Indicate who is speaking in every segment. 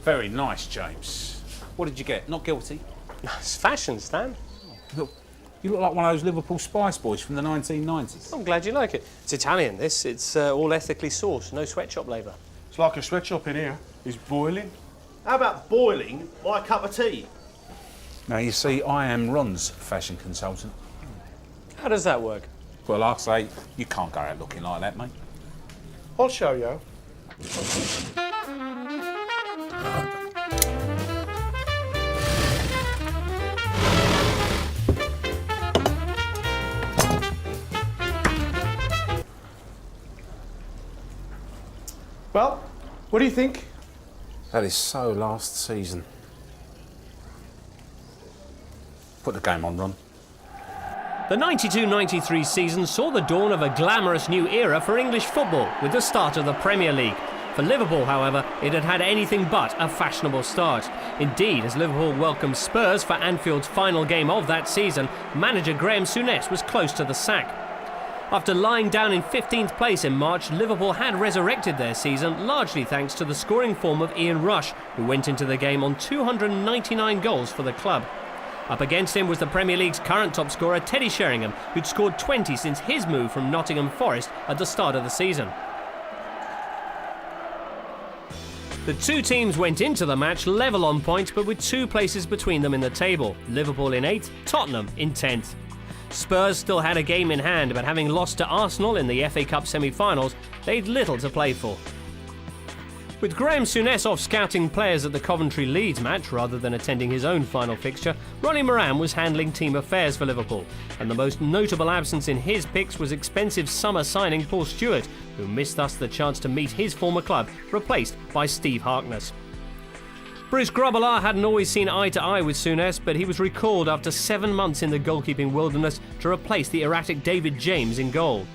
Speaker 1: Very nice, James. What did you get? Not guilty?
Speaker 2: It's fashion, Stan.
Speaker 1: Look, you look like one of those Liverpool Spice Boys from the 1990s.
Speaker 2: I'm glad you like it. It's Italian, this. It's all ethically sourced, no sweatshop labour.
Speaker 3: It's like a sweatshop in here. It's boiling.
Speaker 4: How about boiling my cup of tea?
Speaker 1: Now, you see, I am Ron's fashion consultant.
Speaker 2: How does that work?
Speaker 1: Well, like I say, you can't go out looking like that, mate.
Speaker 3: I'll show you. Well, what do you think?
Speaker 1: That is so last season. Put the game on, Ron.
Speaker 5: The 92-93 season saw the dawn of a glamorous new era for English football with the start of the Premier League. For Liverpool, however, it had had anything but a fashionable start. Indeed, as Liverpool welcomed Spurs for Anfield's final game of that season, manager Graham Souness was close to the sack. After lying down in 15th place in March, Liverpool had resurrected their season, largely thanks to the scoring form of Ian Rush, who went into the game on 299 goals for the club. Up against him was the Premier League's current top scorer, Teddy Sheringham, who'd scored 20 since his move from Nottingham Forest at the start of the season. The two teams went into the match level on points, but with 2 places between them in the table. Liverpool in 8th, Tottenham in 10th. Spurs still had a game in hand, but having lost to Arsenal in the FA Cup semi-finals, they'd little to play for. With Graham Souness off scouting players at the Coventry-Leeds match rather than attending his own final fixture, Ronnie Moran was handling team affairs for Liverpool, and the most notable absence in his picks was expensive summer signing Paul Stewart, who missed thus the chance to meet his former club, replaced by Steve Harkness. Bruce Grobbelaar hadn't always seen eye to eye with Souness, but he was recalled after 7 months in the goalkeeping wilderness to replace the erratic David James in goal.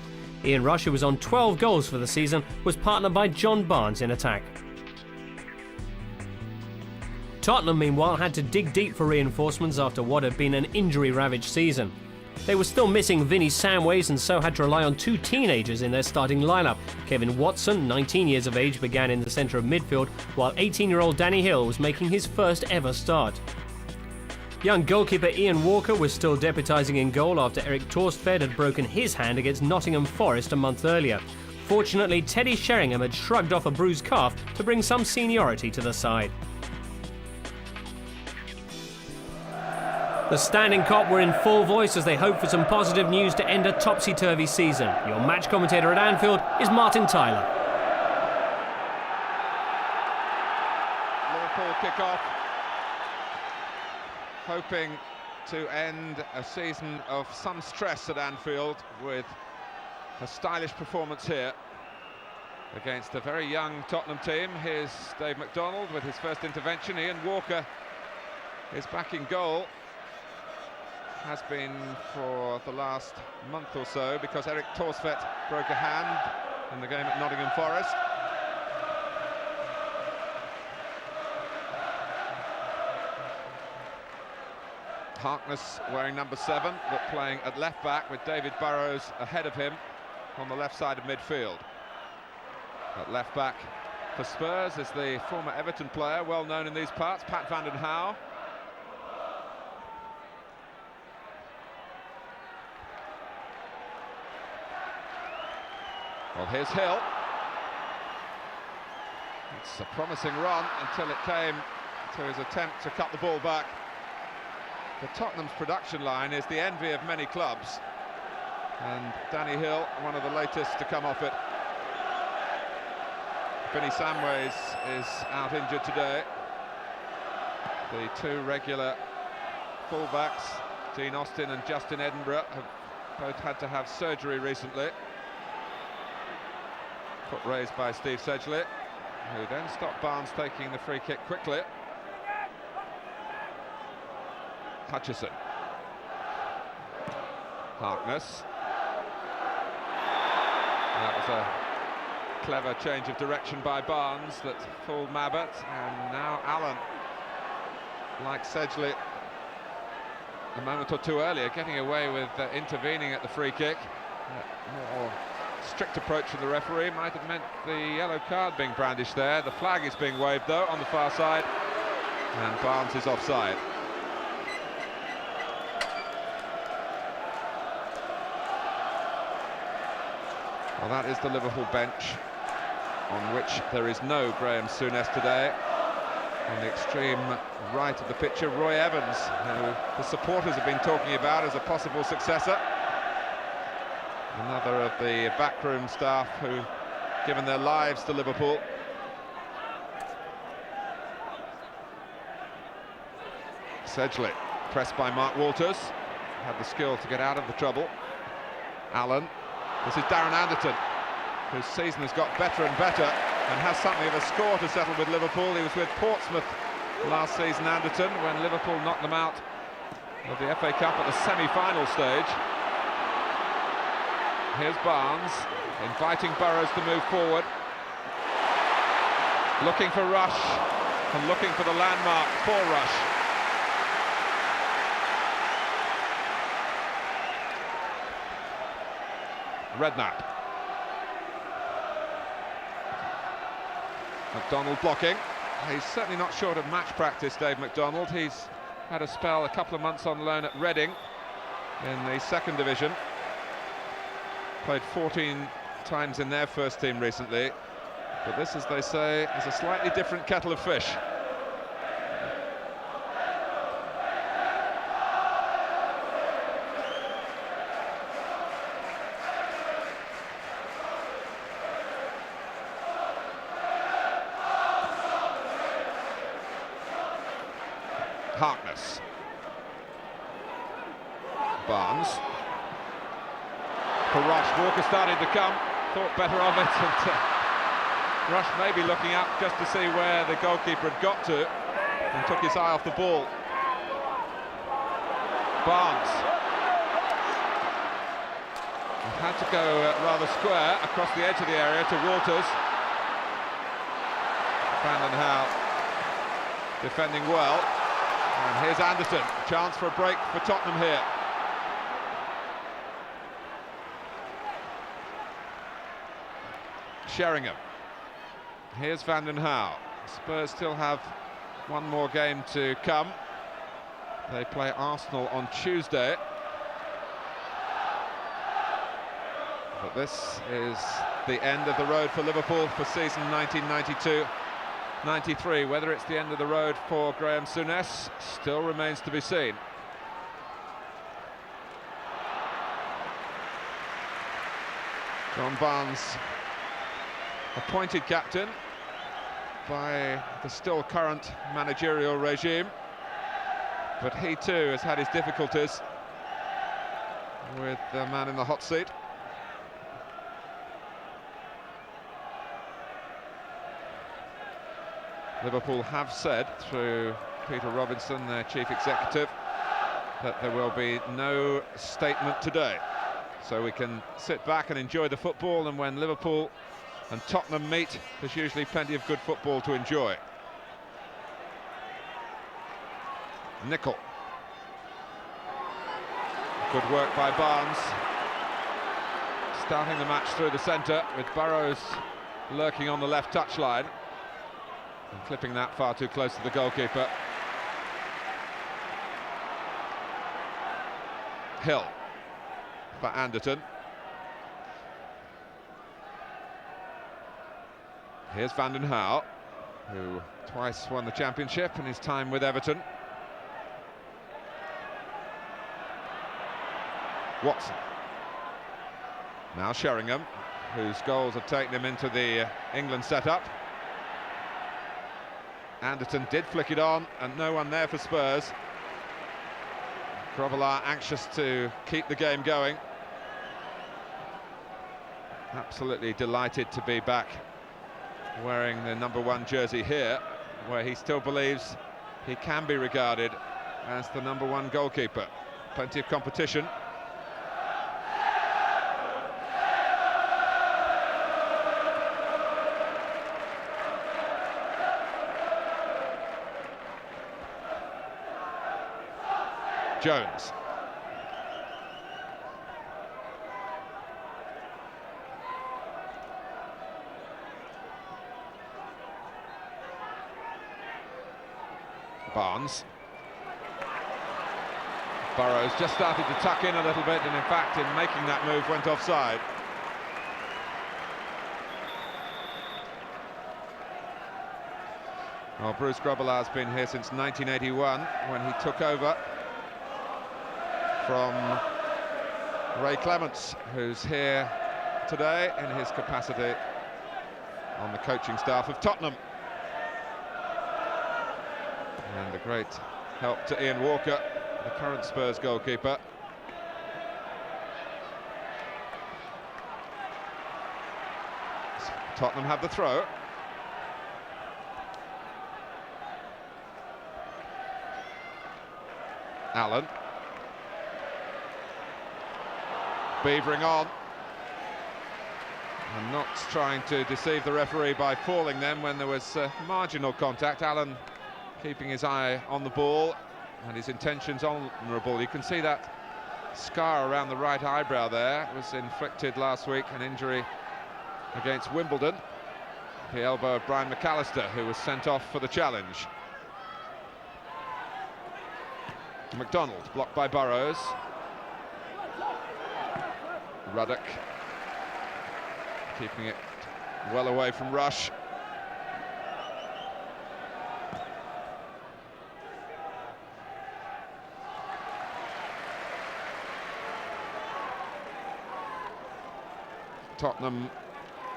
Speaker 5: Ian Rush, who was on 12 goals for the season, was partnered by John Barnes in attack. Tottenham, meanwhile, had to dig deep for reinforcements after what had been an injury-ravaged season. They were still missing Vinnie Samways and so had to rely on 2 teenagers in their starting lineup. Kevin Watson, 19 years of age, began in the centre of midfield, while 18-year-old Danny Hill was making his first ever start. Young goalkeeper Ian Walker was still deputising in goal after Eric Torstved had broken his hand against Nottingham Forest a month earlier. Fortunately, Teddy Sheringham had shrugged off a bruised calf to bring some seniority to the side. The Standing Cop were in full voice as they hoped for some positive news to end a topsy-turvy season. Your match commentator at Anfield is Martin Tyler.
Speaker 6: Liverpool kick off, hoping to end a season of some stress at Anfield with a stylish performance here against a very young Tottenham team. Here's Dave McDonald with his first intervention. Ian Walker is back in goal. Has been for the last month or so because Eric Torsvet broke a hand in the game at Nottingham Forest. Harkness wearing number 7, but playing at left back with David Burrows ahead of him on the left side of midfield. At left back for Spurs is the former Everton player, well known in these parts, Pat van den Hauwe. Well, here's Hill. It's a promising run until it came to his attempt to cut the ball back. But Tottenham's production line is the envy of many clubs. And Danny Hill, one of the latest to come off it. Vinnie Samways is out injured today. The 2 regular fullbacks, Dean Austin and Justin Edinburgh, have both had to have surgery recently. Foot raised by Steve Sedgley, who then stopped Barnes taking the free kick quickly. Hutchison. Harkness. That was a clever change of direction by Barnes that fooled Mabbott, and now Allen, like Sedgley a moment or 2 earlier, getting away with intervening at the free kick. More strict approach from the referee might have meant the yellow card being brandished there. The flag is being waved though on the far side, and Barnes is offside. Well, that is the Liverpool bench, on which there is no Graham Souness today. On the extreme right of the picture, Roy Evans, who the supporters have been talking about as a possible successor. Another of the backroom staff who've given their lives to Liverpool. Sedgley, pressed by Mark Walters, had the skill to get out of the trouble. Allen, this is Darren Anderton, whose season has got better and better and has something of a score to settle with Liverpool. He was with Portsmouth last season, Anderton, when Liverpool knocked them out of the FA Cup at the semi-final stage. Here's Barnes, inviting Burrows to move forward. Looking for Rush, and looking for the landmark for Rush. Redknapp. McDonald blocking. He's certainly not short of match practice, Dave McDonald. He's had a spell, a couple of months on loan at Reading in the second division. Played 14 times in their first team recently. But this, as they say, is a slightly different kettle of fish. Harkness. Barnes. For Rush, Walker started to come, thought better of it, and Rush may be looking up just to see where the goalkeeper had got to, and took his eye off the ball. Barnes. Had to go rather square across the edge of the area to Walters. Van den Hal defending well. And here's Anderton, chance for a break for Tottenham here. Sheringham. Here's Van den Hal. Spurs still have one more game to come. They play Arsenal on Tuesday. But this is the end of the road for Liverpool for season 1992-93. Whether it's the end of the road for Graham Souness still remains to be seen. John Barnes, appointed captain by the still current managerial regime, but he too has had his difficulties with the man in the hot seat. Liverpool have said, through Peter Robinson, their chief executive, that there will be no statement today. So we can sit back and enjoy the football, and when Liverpool and Tottenham meet, there's usually plenty of good football to enjoy. Nicol. Good work by Barnes. Starting the match through the centre, with Burrows lurking on the left touchline and clipping that far too close to the goalkeeper. Hill for Anderton. Here's Van den Hal, who twice won the championship in his time with Everton. Watson. Now Sheringham, whose goals have taken him into the England setup. Anderton did flick it on, and no one there for Spurs. Grobbelaar anxious to keep the game going. Absolutely delighted to be back wearing the #1 jersey here, where he still believes he can be regarded as the #1 goalkeeper. Plenty of competition. Jones. Barnes. Burrows just started to tuck in a little bit, and in fact, in making that move, went offside. Well, Bruce Grobbelaar's been here since 1981, when he took over from Ray Clements, who's here today in his capacity on the coaching staff of Tottenham. And a great help to Ian Walker, the current Spurs goalkeeper. Tottenham have the throw. Allen. Beavering on. And not trying to deceive the referee by falling them when there was marginal contact. Allen keeping his eye on the ball and his intentions honourable. You can see that scar around the right eyebrow there. It was inflicted last week, an injury against Wimbledon. The elbow of Brian McAllister, who was sent off for the challenge. McDonald blocked by Burrows. Ruddock keeping it well away from Rush. Tottenham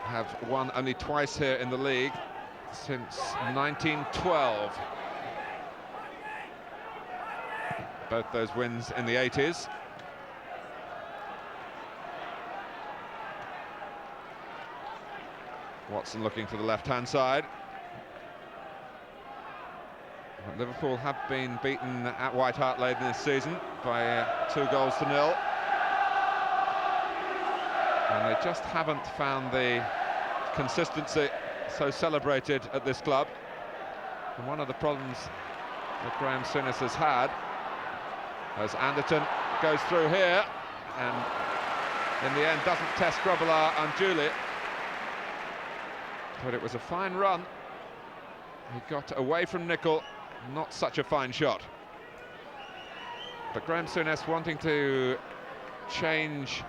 Speaker 6: have won only twice here in the league since 1912. Both those wins in the 80s. Watson looking for the left-hand side. But Liverpool have been beaten at White Hart Lane this season by 2-0. And they just haven't found the consistency so celebrated at this club. And one of the problems that Graham Souness has had, as Anderton goes through here and in the end doesn't test Grobbelaar unduly, but it was a fine run. He got away from Nicol, not such a fine shot. But Graham Souness wanting to change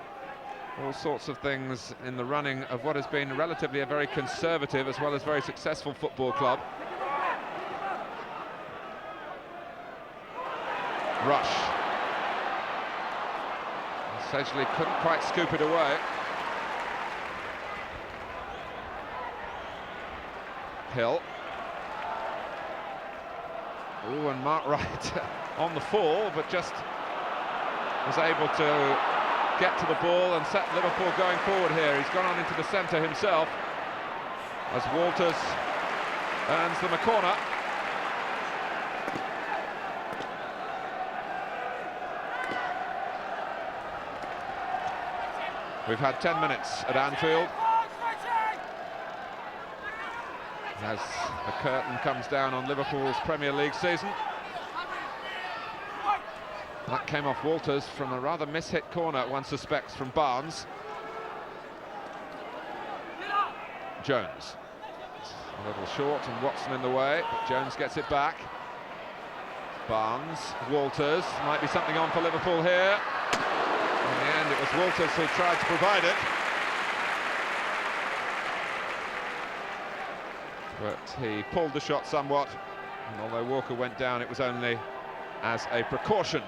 Speaker 6: all sorts of things in the running of what has been relatively a very conservative as well as very successful football club. Rush. Sedgley couldn't quite scoop it away. Hill. Ooh, and Mark Wright on the fall, but just was able to get to the ball and set Liverpool going forward here. He's gone on into the centre himself as Walters earns them a corner. We've had 10 minutes at Anfield as the curtain comes down on Liverpool's Premier League season. That came off Walters from a rather mishit corner, one suspects, from Barnes. Jones. A little short and Watson in the way, but Jones gets it back. Barnes, Walters, might be something on for Liverpool here. In the end, it was Walters who tried to provide it. But he pulled the shot somewhat, and although Walker went down, it was only as a precaution.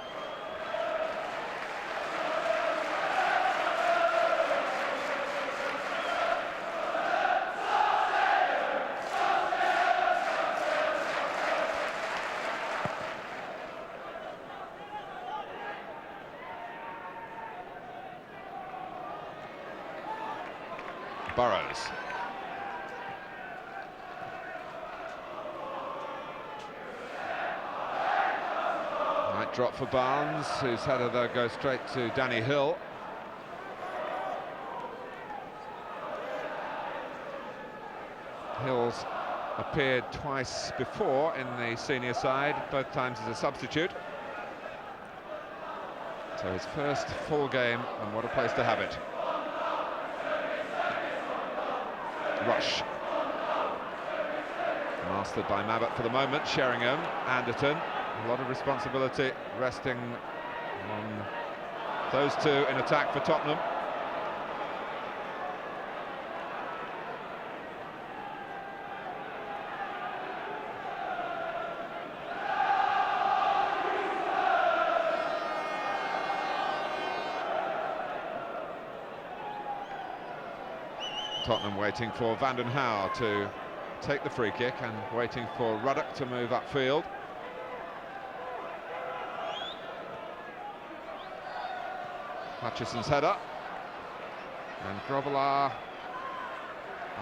Speaker 6: Burrows. Might drop for Barnes, whose header though goes straight to Danny Hill. Hill's appeared twice before in the senior side, both times as a substitute. So his first full game, and what a place to have it. Rush. mastered by Mabbott for the moment. Sheringham, Anderton, a lot of responsibility resting on those two in attack for Tottenham. Tottenham waiting for Van den Hauwe to take the free kick and waiting for Ruddock to move upfield. Hutchison's header, and Grobbelaar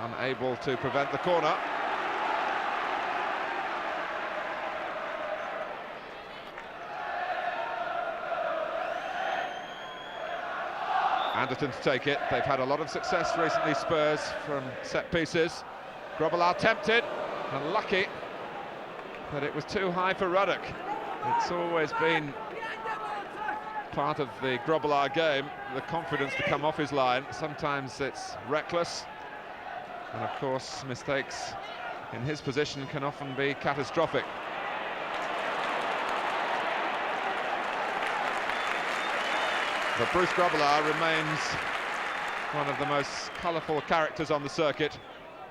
Speaker 6: unable to prevent the corner. Anderton to take it. They've had a lot of success recently, Spurs, from set pieces. Grobbelaar tempted and lucky, but it was too high for Ruddock. It's always been part of the Grobbelaar game, the confidence to come off his line. Sometimes it's reckless, and of course mistakes in his position can often be catastrophic. But Bruce Grobbelaar remains one of the most colourful characters on the circuit,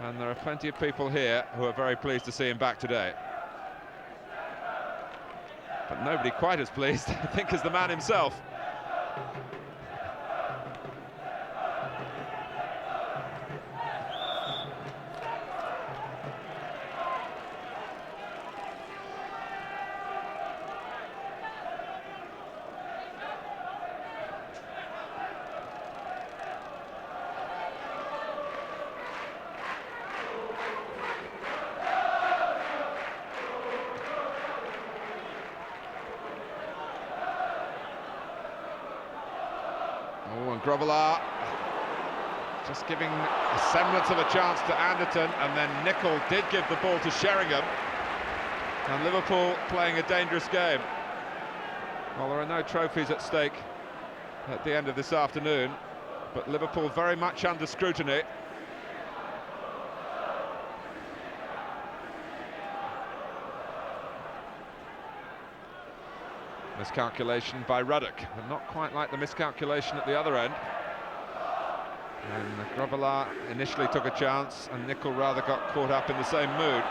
Speaker 6: and there are plenty of people here who are very pleased to see him back today. But nobody quite as pleased, I think, as the man himself. Oh, and Grobbelaar just giving a semblance of a chance to Anderton, and then Nicol did give the ball to Sheringham, and Liverpool playing a dangerous game. Well, there are no trophies at stake at the end of this afternoon, but Liverpool very much under scrutiny. Miscalculation by Ruddock, but not quite like the miscalculation at the other end. And Grobbelaar initially took a chance, and Nicol rather got caught up in the same mood.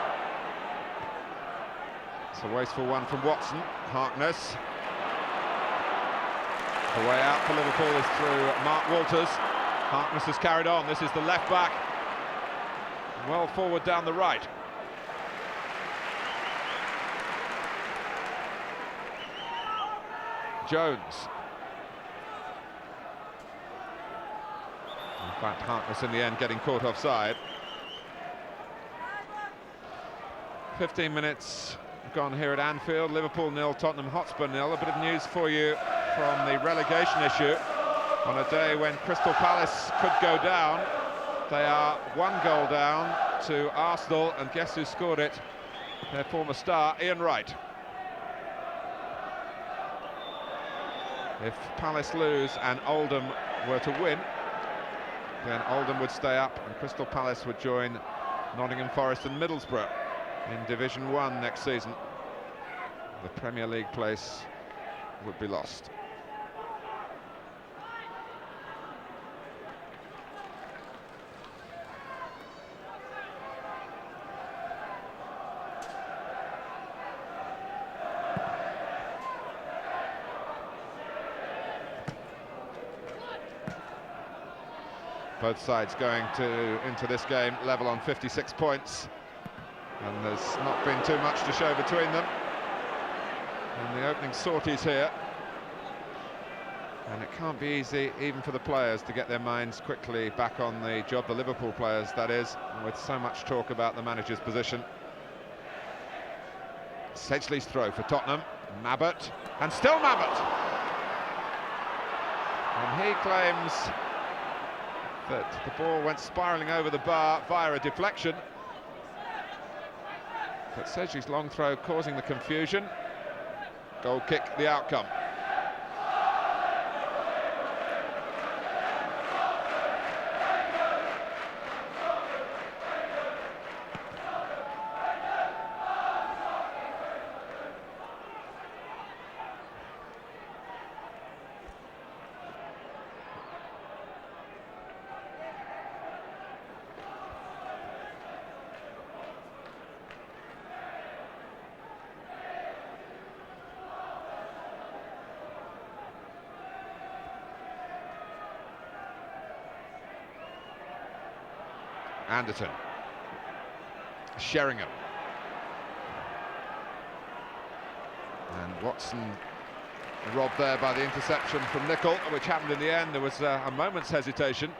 Speaker 6: It's a wasteful one from Watson. Harkness. The way out for Liverpool is through Mark Walters. Harkness has carried on. This is the left back. Well forward down the right. Jones. In fact, Harkness in the end getting caught offside. 15 minutes gone here at Anfield. Liverpool 0, Tottenham Hotspur 0. A bit of news for you from the relegation issue. On a day when Crystal Palace could go down, they are 1 goal down to Arsenal, and guess who scored it? Their former star, Ian Wright. If Palace lose and Oldham were to win, then Oldham would stay up and Crystal Palace would join Nottingham Forest and Middlesbrough in Division 1 next season. The Premier League place would be lost. Both sides going into this game level on 56 points, and there's not been too much to show between them in the opening sorties here, and it can't be easy even for the players to get their minds quickly back on the job, the Liverpool players that is, with so much talk about the manager's position. Sedgley's throw for Tottenham, Mabbott, and still Mabbott, and he claims that the ball went spiralling over the bar via a deflection. But Sedgley's long throw causing the confusion. Goal kick, the outcome. Anderton. Sheringham. And Watson robbed there by the interception from Nicol, which happened in the end. There was a moment's hesitation.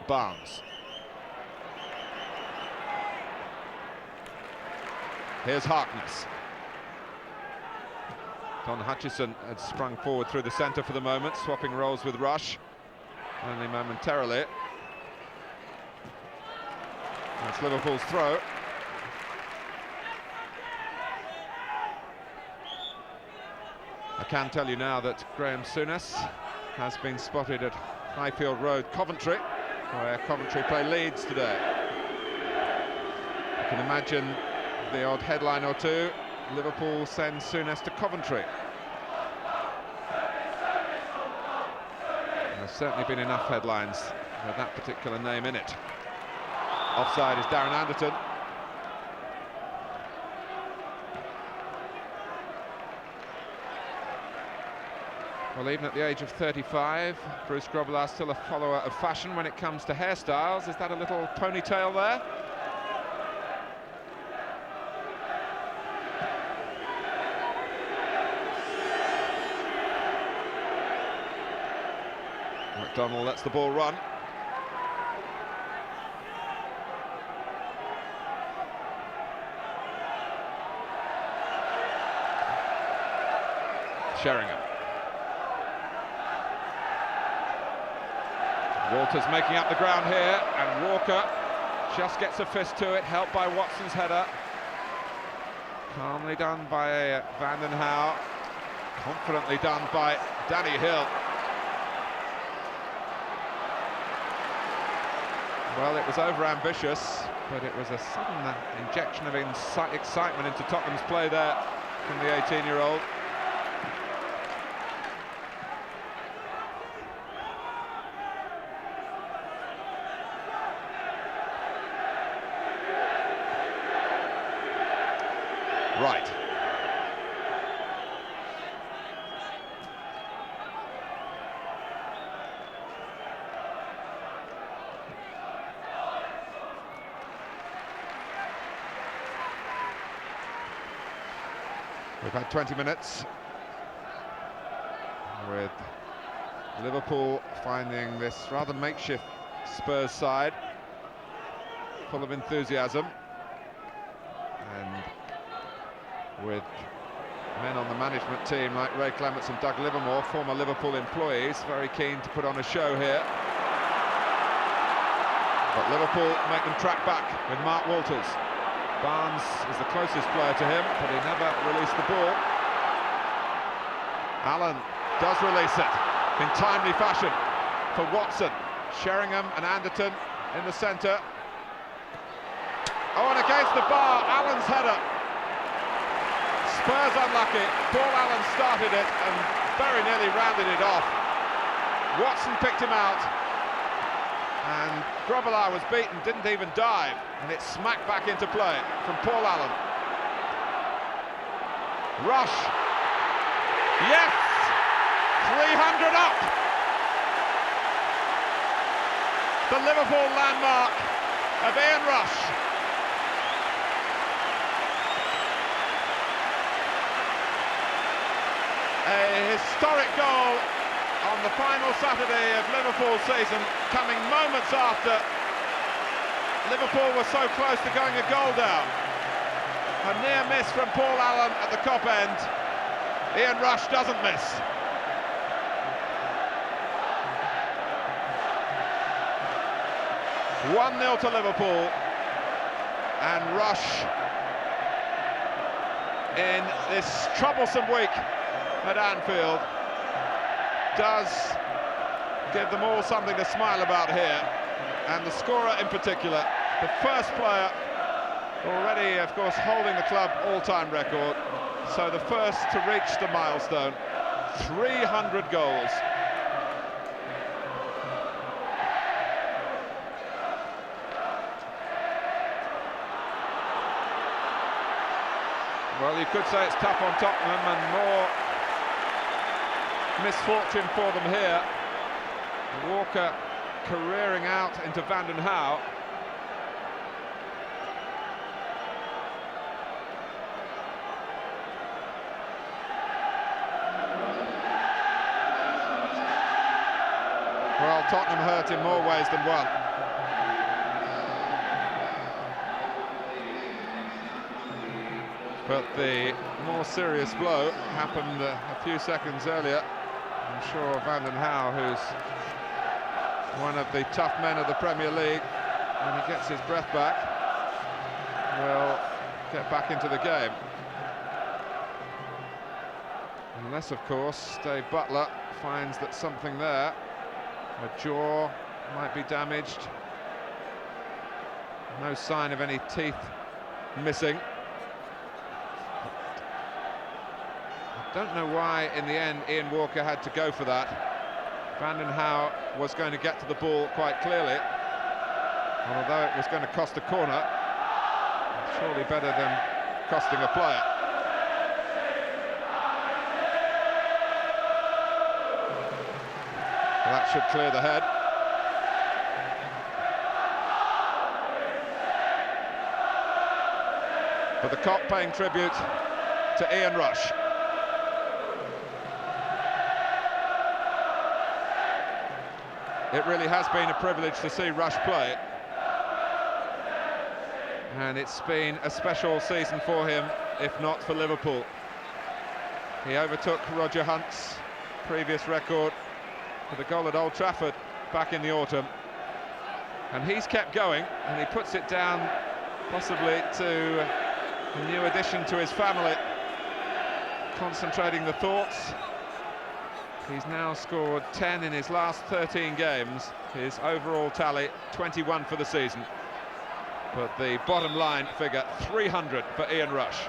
Speaker 6: Barnes. Here's Harkness. Don Hutchison had sprung forward through the centre for the moment, swapping roles with Rush, only momentarily. That's Liverpool's throw. I can tell you now that Graham Souness has been spotted at Highfield Road, Coventry, where Coventry play Leeds today. You can imagine the odd headline or two. Liverpool sends Souness to Coventry. There's certainly been enough headlines with that particular name in it. Offside is Darren Anderton. Well, even at the age of 35, Bruce Grobbelaar still a follower of fashion when it comes to hairstyles. Is that a little ponytail there? McDonnell lets the ball run. Sheringham. Walters making up the ground here, and Walker just gets a fist to it, helped by Watson's header. Calmly done by Van den Hauwe, confidently done by Danny Hill. Well, it was over-ambitious, but it was a sudden injection of excitement into Tottenham's play there from the 18-year-old. Right. We've had 20 minutes with Liverpool finding this rather makeshift Spurs side full of enthusiasm, and with men on the management team like Ray Clements and Doug Livermore, former Liverpool employees, very keen to put on a show here. But Liverpool make them track back with Mark Walters. Barnes is the closest player to him, but he never released the ball. Allen does release it in timely fashion for Watson. Sheringham and Anderton in the centre. Oh, and against the bar, Allen's header. Spurs unlucky. Paul Allen started it and very nearly rounded it off. Watson picked him out, and Grobbelaar was beaten, didn't even dive, and it smacked back into play from Paul Allen. Rush. Yes! 300 up! The Liverpool landmark of Ian Rush. A historic goal on the final Saturday of Liverpool season, coming moments after Liverpool were so close to going a goal down. A near miss from Paul Allen at the Kop end. Ian Rush doesn't miss. (1-0) to Liverpool, and Rush, in this troublesome week at Anfield, does give them all something to smile about here, and the scorer in particular, the first player already, of course, holding the club all-time record, so the first to reach the milestone, 300 goals. Well, you could say it's tough on Tottenham, and more misfortune for them here. Walker careering out into Van den Hauwe. Well, Tottenham hurt in more ways than one. But the more serious blow happened a few seconds earlier. I'm sure Van den Hauwe, who's one of the tough men of the Premier League, when he gets his breath back, will get back into the game. Unless, of course, Dave Butler finds that something there, a jaw might be damaged. No sign of any teeth missing. I don't know why, in the end, Ian Walker had to go for that. Van den Hauwe was going to get to the ball quite clearly, and although it was going to cost a corner, surely better than costing a player. Well, that should clear the head. But the Kop paying tribute to Ian Rush. It really has been a privilege to see Rush play. And it's been a special season for him, if not for Liverpool. He overtook Roger Hunt's previous record with a goal at Old Trafford back in the autumn. And he's kept going, and he puts it down possibly to a new addition to his family, concentrating the thoughts. He's now scored 10 in his last 13 games. His overall tally, 21 for the season. But the bottom line figure, 300 for Ian Rush.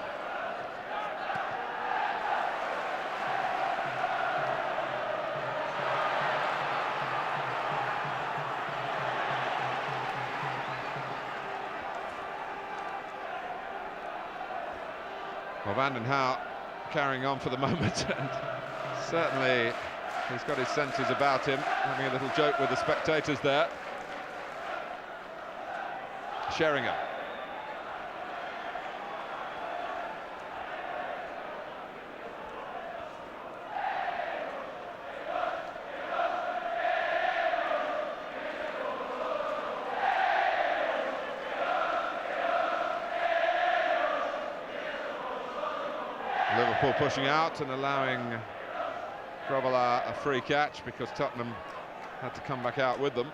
Speaker 6: Well, Van den Hauwe carrying on for the moment, and certainly he's got his senses about him, having a little joke with the spectators there. Sheringham. Liverpool pushing out and allowing Grobbelaar a free catch because Tottenham had to come back out with them.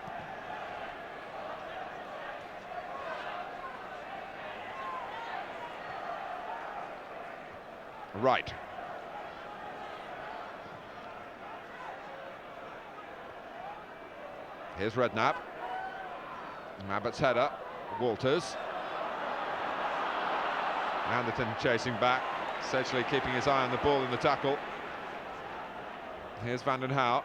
Speaker 6: Right. Here's Redknapp. Abbott's header. Walters. Anderton chasing back. Sedgley keeping his eye on the ball in the tackle. Here's Van den Hauwe.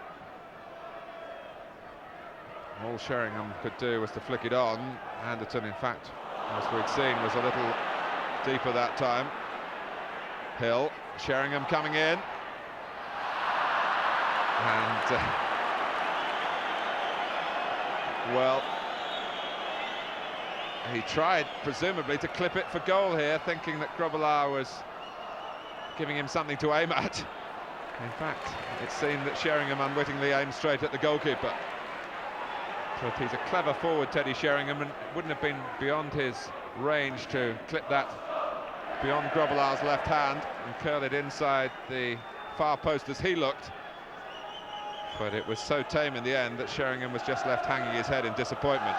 Speaker 6: All Sheringham could do was to flick it on. Anderton, in fact, as we'd seen, was a little deeper that time. Hill, Sheringham coming in. And, well, he tried, presumably, to clip it for goal here, thinking that Grobbelaar was giving him something to aim at. In fact, it seemed that Sheringham unwittingly aimed straight at the goalkeeper. But he's a clever forward, Teddy Sheringham, and it wouldn't have been beyond his range to clip that beyond Grobbelaar's left hand and curl it inside the far post as he looked. But it was so tame in the end that Sheringham was just left hanging his head in disappointment.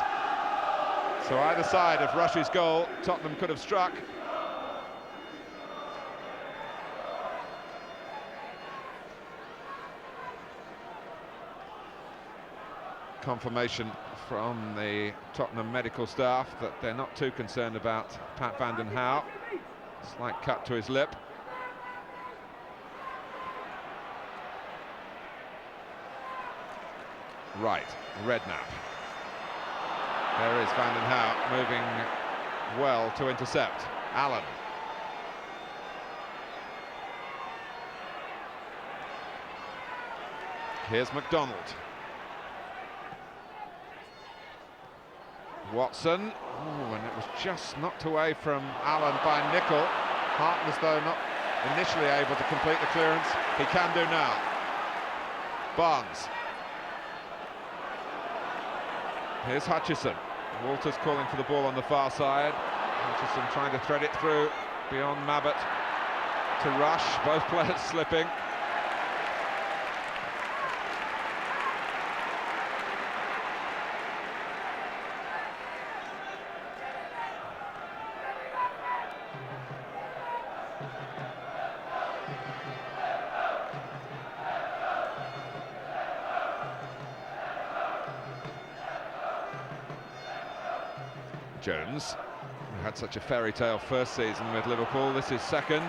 Speaker 6: So either side of Rush's goal, Tottenham could have struck. Confirmation from the Tottenham medical staff that they're not too concerned about Pat Van den Hauwe. Slight cut to his lip. Right, Redknapp. There is Van den Hauwe moving well to intercept. Allen. Here's McDonald. Watson. Oh, and it was just knocked away from Allen by Nicol. Hartness, though, not initially able to complete the clearance. He can do now. Barnes. Here's Hutchison. Walters calling for the ball on the far side. Hutchison trying to thread it through beyond Mabbutt to Rush. Both players slipping. Jones, who had such a fairy tale first season with Liverpool, this is second.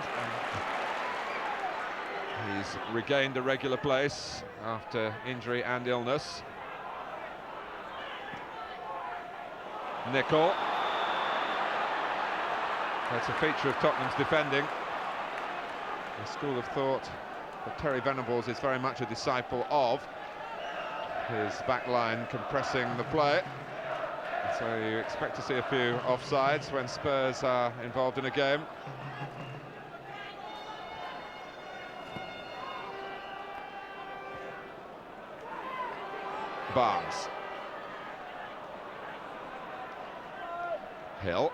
Speaker 6: He's regained a regular place after injury and illness. Nicol. That's a feature of Tottenham's defending. The school of thought that Terry Venables is very much a disciple of. His back line compressing the play. So you expect to see a few offsides when Spurs are involved in a game. Barnes. Hill.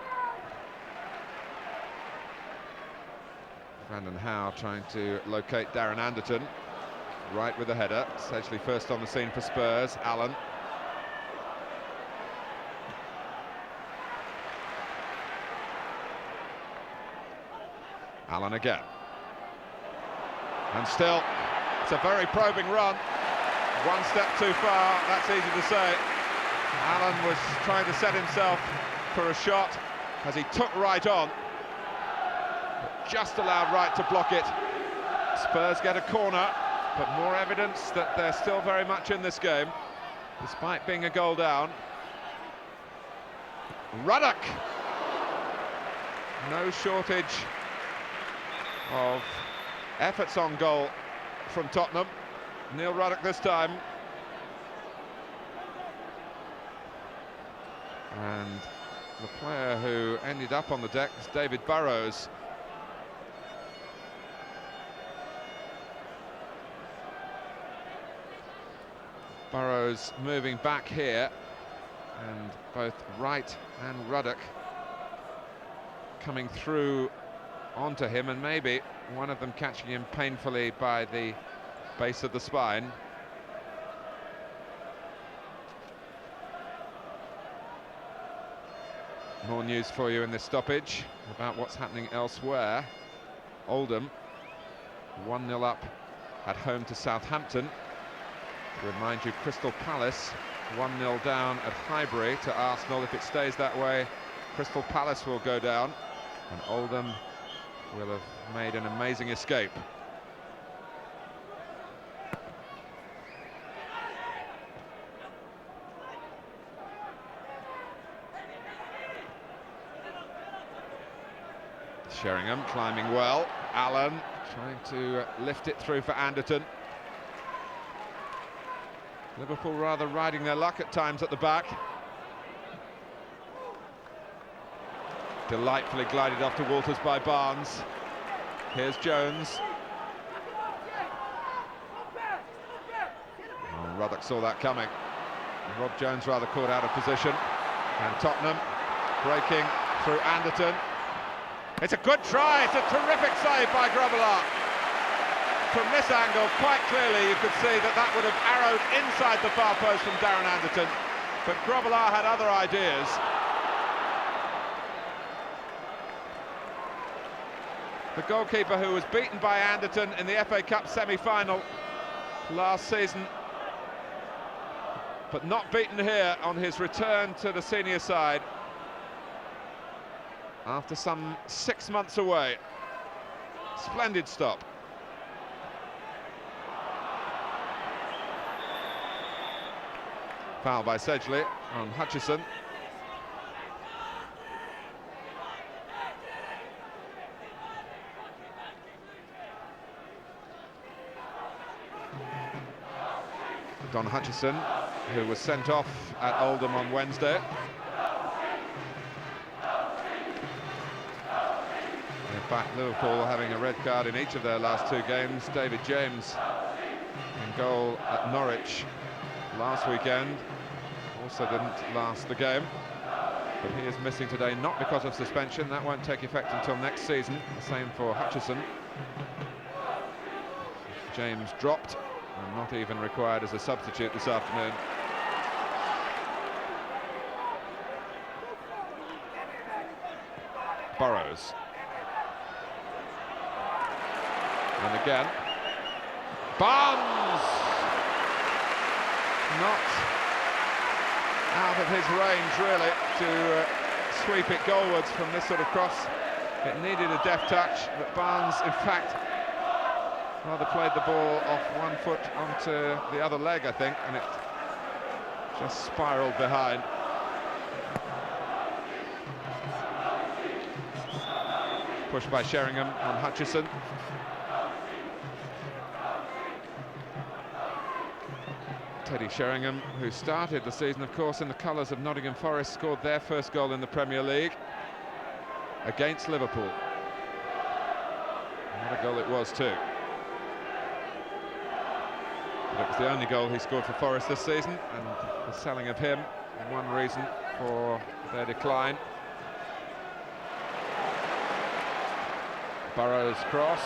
Speaker 6: Brandon Howe trying to locate Darren Anderton. Right with the header. Sedgley first on the scene for Spurs. Allen. Allen again. And still, it's a very probing run. One step too far, that's easy to say. Allen was trying to set himself for a shot as he took right on. But just allowed right to block it. Spurs get a corner, but more evidence that they're still very much in this game, despite being a goal down. Ruddock! No shortage of efforts on goal from Tottenham. Neil Ruddock this time. And the player who ended up on the deck is David Burrows. Burrows moving back here, and both Wright and Ruddock coming through onto him, and maybe one of them catching him painfully by the base of the spine. More news for you in this stoppage about what's happening elsewhere. Oldham 1-0 up at home to Southampton. To remind you, Crystal Palace 1-0 down at Highbury to Arsenal. If it stays that way, Crystal Palace will go down, and Oldham will have made an amazing escape. Sheringham climbing well. Allen trying to lift it through for Anderton. Liverpool rather riding their luck at times at the back. Delightfully glided off to Walters by Barnes. Here's Jones. Oh, Ruddock saw that coming. Rob Jones rather caught out of position. And Tottenham breaking through Anderton. It's a good try, it's a terrific save by Grobbelaar. From this angle, quite clearly you could see that that would have arrowed inside the far post from Darren Anderton. But Grobbelaar had other ideas. The goalkeeper who was beaten by Anderton in the FA Cup semi-final last season, but not beaten here on his return to the senior side after some 6 months away. Splendid stop. Foul by Sedgley on Hutchison. Don Hutchison, who was sent off at Oldham on Wednesday. In fact, Liverpool having a red card in each of their last 2 games. David James in goal at Norwich last weekend also didn't last the game, but he is missing today, not because of suspension. That won't take effect until next season. The same for Hutchison. James dropped and not even required as a substitute this afternoon. Burrows. And again, Barnes! Not out of his range, really, to sweep it goalwards from this sort of cross. It needed a deft touch, but Barnes, in fact, rather played the ball off one foot onto the other leg, I think, and it just spiralled behind. Pushed by Sheringham on Hutchison. Teddy Sheringham, who started the season, of course, in the colours of Nottingham Forest, scored their first goal in the Premier League against Liverpool. And what a goal it was, too. But it was the only goal he scored for Forest this season, and the selling of him, one reason for their decline. Burrows' cross,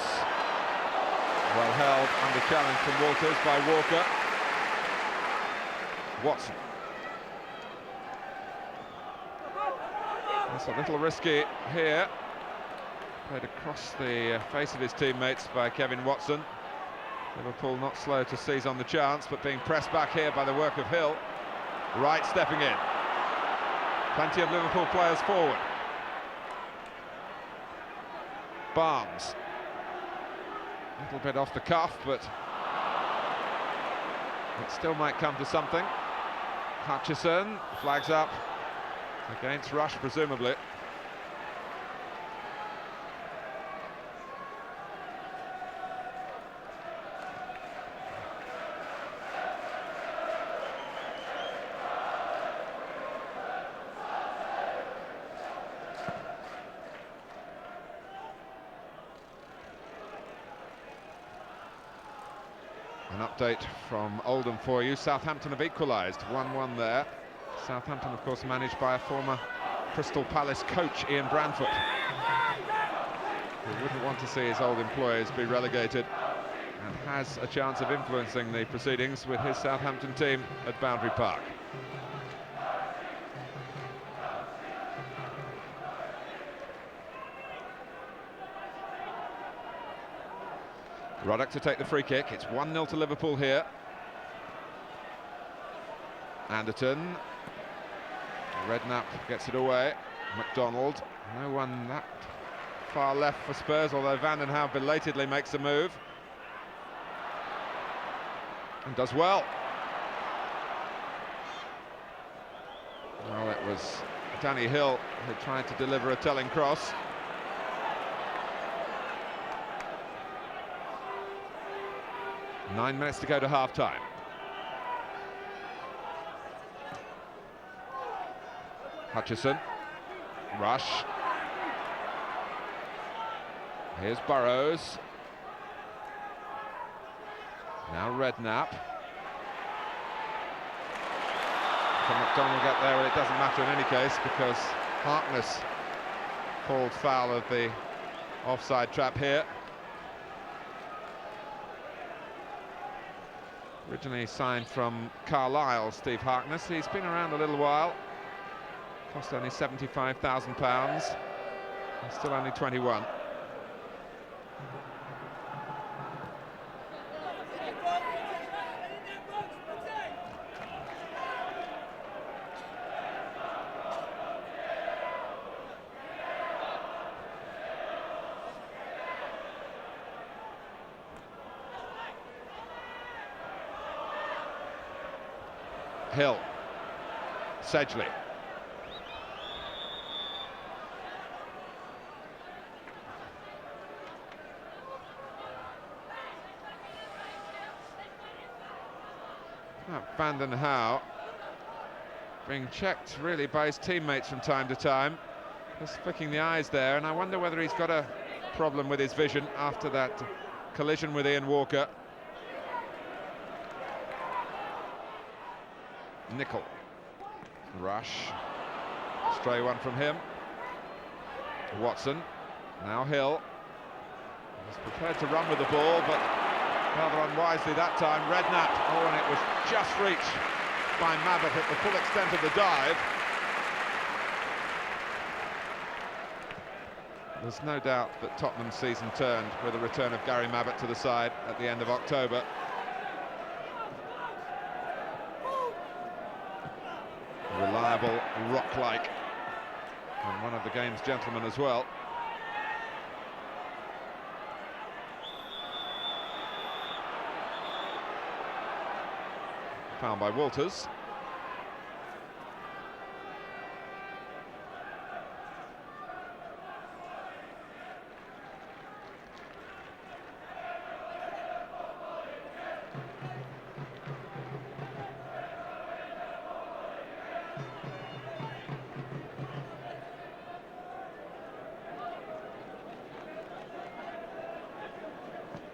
Speaker 6: well held under challenge from Walters by Walker. Watson. That's a little risky here. Played across the face of his teammates by Kevin Watson. Liverpool not slow to seize on the chance, but being pressed back here by the work of Hill. Wright stepping in. Plenty of Liverpool players forward. Barnes. A little bit off the cuff, but it still might come to something. Hutchison flags up against Rush, presumably. An update from Oldham for you. Southampton have equalised 1-1 there. Southampton, of course, managed by a former Crystal Palace coach, Ian Branfoot, who wouldn't want to see his old employers be relegated, and has a chance of influencing the proceedings with his Southampton team at Boundary Park. Ruddock to take the free kick. It's 1-0 to Liverpool here. Anderton. Redknapp gets it away. McDonald. No one that far left for Spurs, although Vandenhouwe belatedly makes a move. And does well. Well, it was Danny Hill who tried to deliver a telling cross. Nine minutes to go to half-time. Hutchison. Rush. Here's Burrows. Now Redknapp. Can McDonald get there? Well, it doesn't matter in any case, because Harkness called foul of the offside trap here. Originally signed from Carlisle, Steve Harkness. He's been around a little while. Cost only £75,000. He's still only 21. Hill. Sedgley. Vandenhouwe being checked really by his teammates from time to time. Just flicking the eyes there, and I wonder whether he's got a problem with his vision after that collision with Ian Walker. Nicol. Rush. Stray one from him. Watson. Now Hill. He's prepared to run with the ball, but rather unwisely that time. Redknapp. Oh, and it was just reached by Mabbutt at the full extent of the dive. There's no doubt that Tottenham's season turned with the return of Gary Mabbutt to the side at the end of October. Reliable, rock-like, and one of the game's gentlemen as well. Foul by Walters.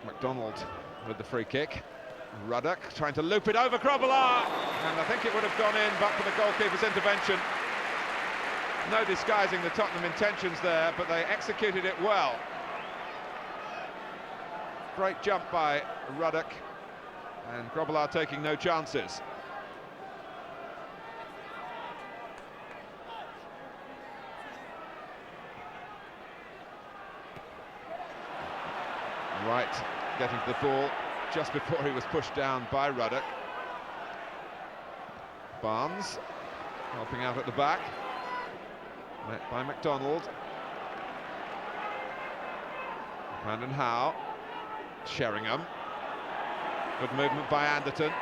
Speaker 6: McDonald with the free kick. Ruddock trying to loop it over Grobbelaar, and I think it would have gone in but for the goalkeeper's intervention. No disguising the Tottenham intentions there, but they executed it well. Great jump by Ruddock, and Grobbelaar taking no chances. Right, getting to the ball just before he was pushed down by Ruddock. Barnes helping out at the back, met by McDonald. Brandon Howe, Sheringham. Good movement by Anderton.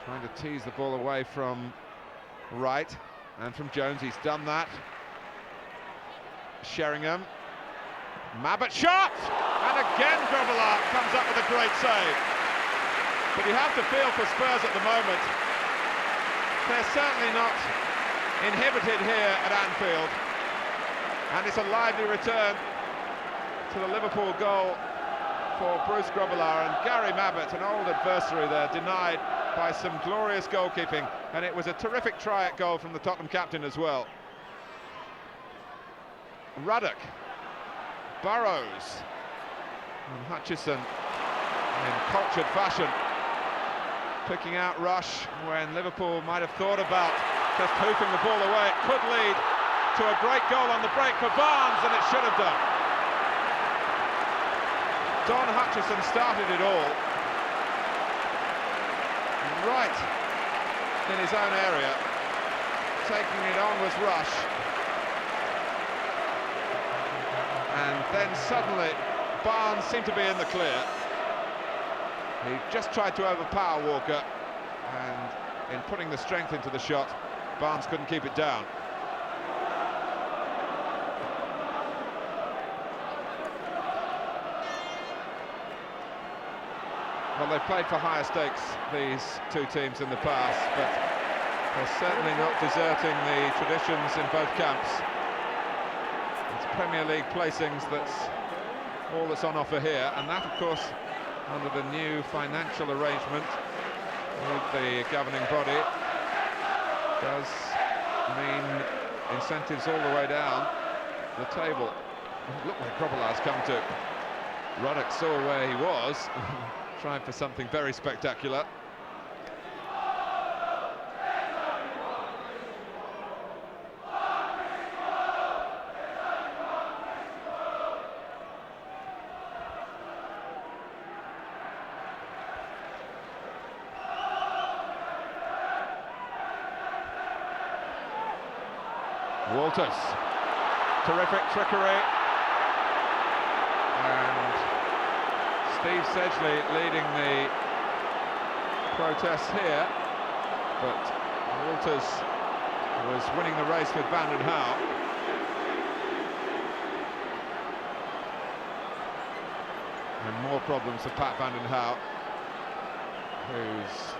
Speaker 6: Trying to tease the ball away from Wright and from Jones. He's done that. Sheringham. Mabbutt shot! And again Grobbelaar comes up with a great save. But you have to feel for Spurs at the moment. They're certainly not inhibited here at Anfield. And it's a lively return to the Liverpool goal for Bruce Grobbelaar, and Gary Mabbutt, an old adversary there, denied by some glorious goalkeeping, and it was a terrific try at goal from the Tottenham captain as well. Ruddock, Burrows, and Hutchison in cultured fashion picking out Rush when Liverpool might have thought about just hoofing the ball away. It could lead to a great goal on the break for Barnes, and it should have done. Don Hutchison started it all right in his own area. Taking it on was Rush, and then suddenly Barnes seemed to be in the clear. He just tried to overpower Walker, and in putting the strength into the shot, Barnes couldn't keep it down. Well, they've played for higher stakes, these two teams, in the past, but they're certainly not deserting the traditions in both camps. It's Premier League placings that's all that's on offer here, and that, of course, under the new financial arrangement with the governing body, does mean incentives all the way down the table. Look where Grobbelaar's come to. Ruddock saw where he was. Trying for something very spectacular. Walters, terrific trickery. And Steve Sedgley leading the protests here, but Walters was winning the race with Van den Hauwe. And more problems for Pat Van den Hauwe, whose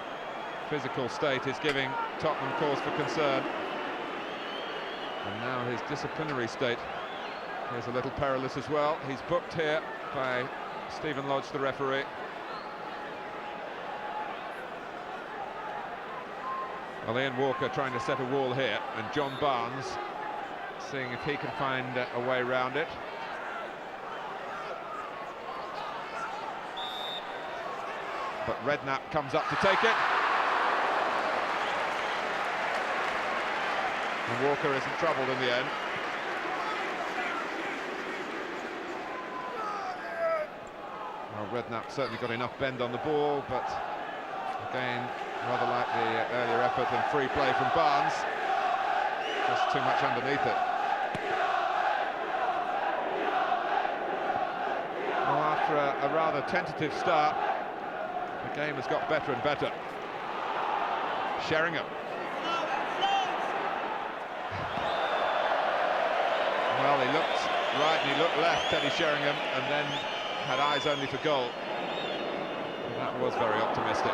Speaker 6: physical state is giving Tottenham cause for concern. And now his disciplinary state Here's a little perilous as well. He's booked here by Stephen Lodge, the referee. Well, Ian Walker trying to set a wall here, and John Barnes seeing if he can find a way around it. But Redknapp comes up to take it. And Walker isn't troubled in the end. Well, Redknapp certainly got enough bend on the ball, but again, rather like the earlier effort and free play from Barnes, just too much underneath it. Well, after a rather tentative start, the game has got better and better. Sheringham. Well, he looked right and he looked left, Teddy Sheringham, and then had eyes only for goal. And that was very optimistic.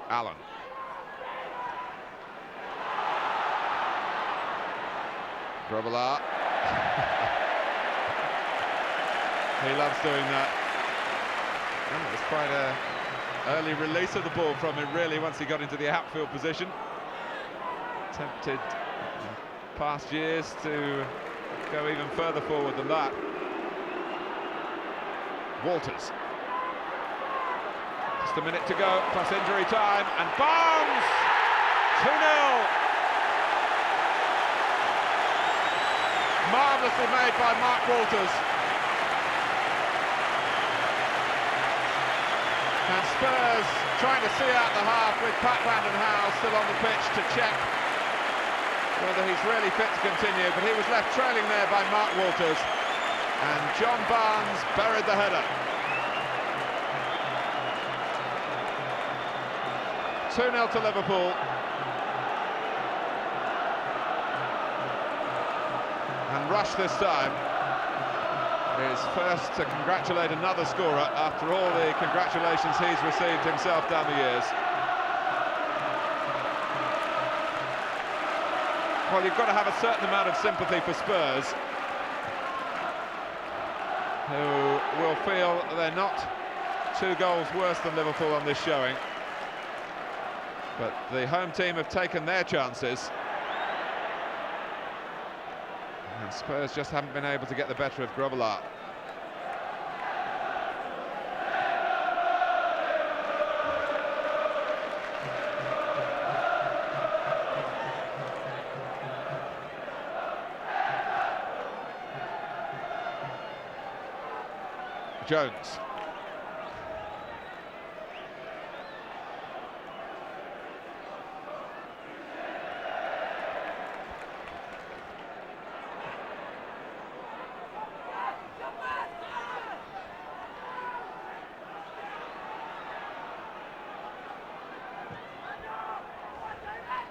Speaker 6: Allen. Grobbelaar. He loves doing that. And it was quite an early release of the ball from him, really, once he got into the outfield position. Tempted in past years to go even further forward than that. Walters. Just a minute to go, plus injury time, and Barnes! 2-0! Marvellously made by Mark Walters. And Spurs trying to see out the half with Pat Van den Hauwe still on the pitch to check whether he's really fit to continue, but he was left trailing there by Mark Walters, and John Barnes buried the header. 2-0 to Liverpool. And Rush this time is first to congratulate another scorer after all the congratulations he's received himself down the years. Well, you've got to have a certain amount of sympathy for Spurs, who will feel they're not 2 goals worse than Liverpool on this showing. But the home team have taken their chances. And Spurs just haven't been able to get the better of Grobbelaar. Jones.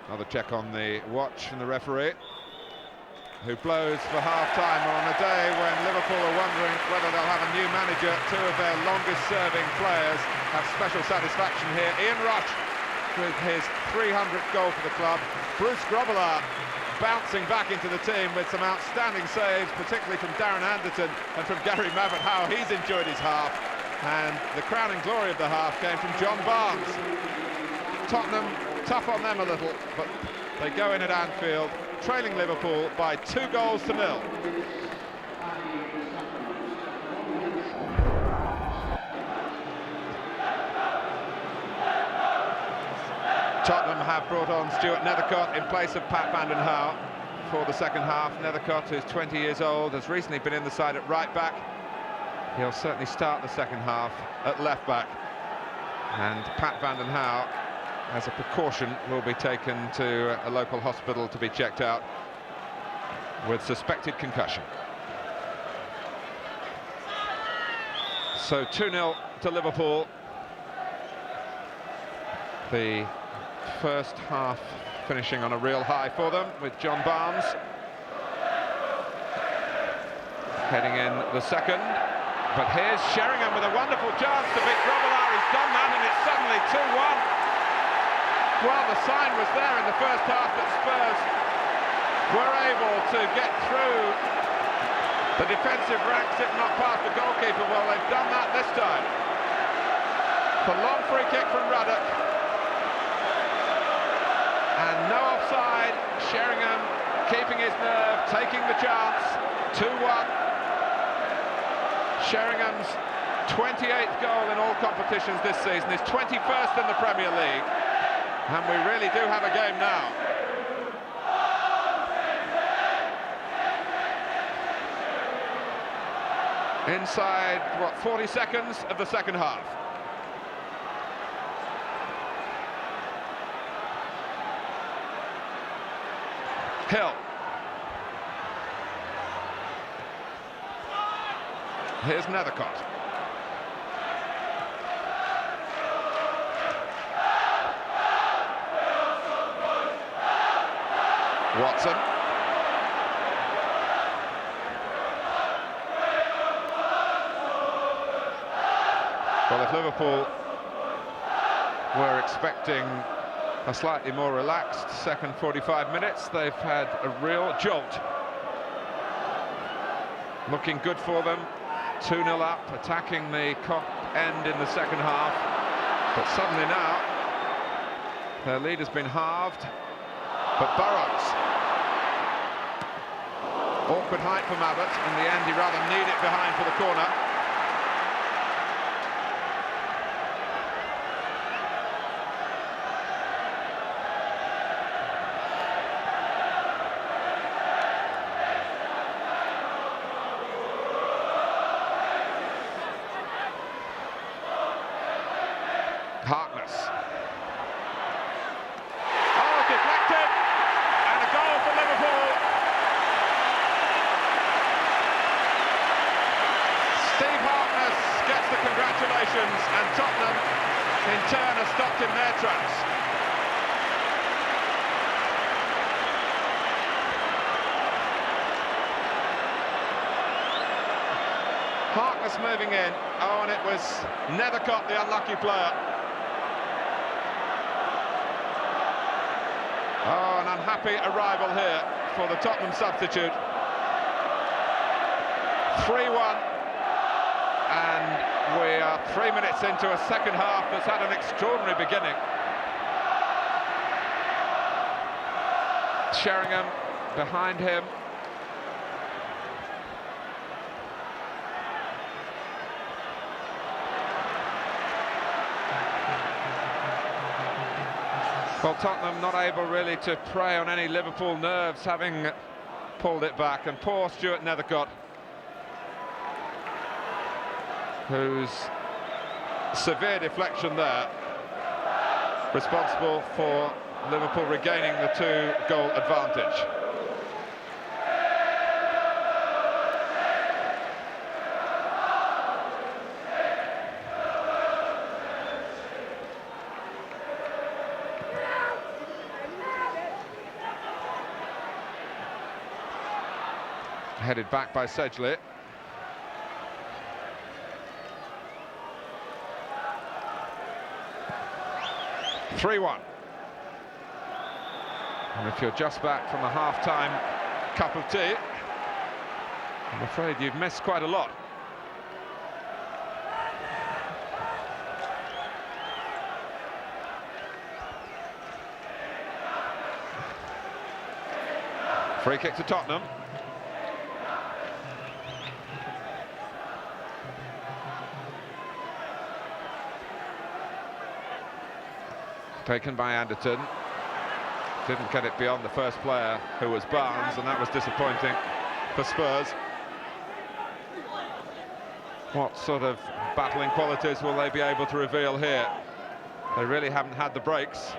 Speaker 6: Another check on the watch from the referee, who blows for half-time on a day when Liverpool are wondering whether they'll have a new manager. 2 of their longest-serving players have special satisfaction here. Ian Rush with his 300th goal for the club. Bruce Grobbelaar bouncing back into the team with some outstanding saves, particularly from Darren Anderton and from Gary Mavett, how he's enjoyed his half. And the crowning glory of the half came from John Barnes. Tottenham tough on them a little, but they go in at Anfield, trailing Liverpool by 2 goals to 0. Tottenham have brought on Stuart Nethercott in place of Pat Van den Hauwe for the second half. Nethercott, who's 20 years old, has recently been in the side at right back. He'll certainly start the second half at left back. And Pat Van den Hauwe, as a precaution, will be taken to a local hospital to be checked out with suspected concussion. So 2-0 to Liverpool. The first half finishing on a real high for them, with John Barnes heading in the second. But here's Sheringham with a wonderful chance to beat Grobbelaar. He's done that, and it's suddenly 2-1. Well, the sign was there in the first half that Spurs were able to get through the defensive ranks, if not past the goalkeeper. Well, they've done that this time. The long free kick from Ruddock. And no offside. Sheringham keeping his nerve, taking the chance. 2-1. Sheringham's 28th goal in all competitions this season, his 21st in the Premier League. And we really do have a game now. Inside, what, 40 seconds of the second half. Hill. Here's Nethercott. Watson. Well, if Liverpool were expecting a slightly more relaxed second 45 minutes, they've had a real jolt. Looking good for them. 2-0 up, attacking the Kop end in the second half. But suddenly now, their lead has been halved. But Burrows. Awkward height from Abbott. In the end, he rather kneed it behind for the corner. Harkness. Oh, deflected! And a goal for Liverpool. Steve Harkness gets the congratulations, and Tottenham in turn are stopped in their tracks. Harkness moving in. Oh, and it was Nethercott, the unlucky player. Oh, an unhappy arrival here for the Tottenham substitute. 3-1, and we are 3 minutes into a second half that's had an extraordinary beginning. Sheringham behind him. Well, Tottenham not able really to prey on any Liverpool nerves, having pulled it back. And poor Stuart Nethercott, whose severe deflection there, responsible for Liverpool regaining the 2-goal advantage. Headed back by Sedgley. (3-1). And if you're just back from a half-time cup of tea, I'm afraid you've missed quite a lot. Free kick to Tottenham. Taken by Anderton. Didn't get it beyond the first player, who was Barnes, and that was disappointing for Spurs. What sort of battling qualities will they be able to reveal here? They really haven't had the breaks.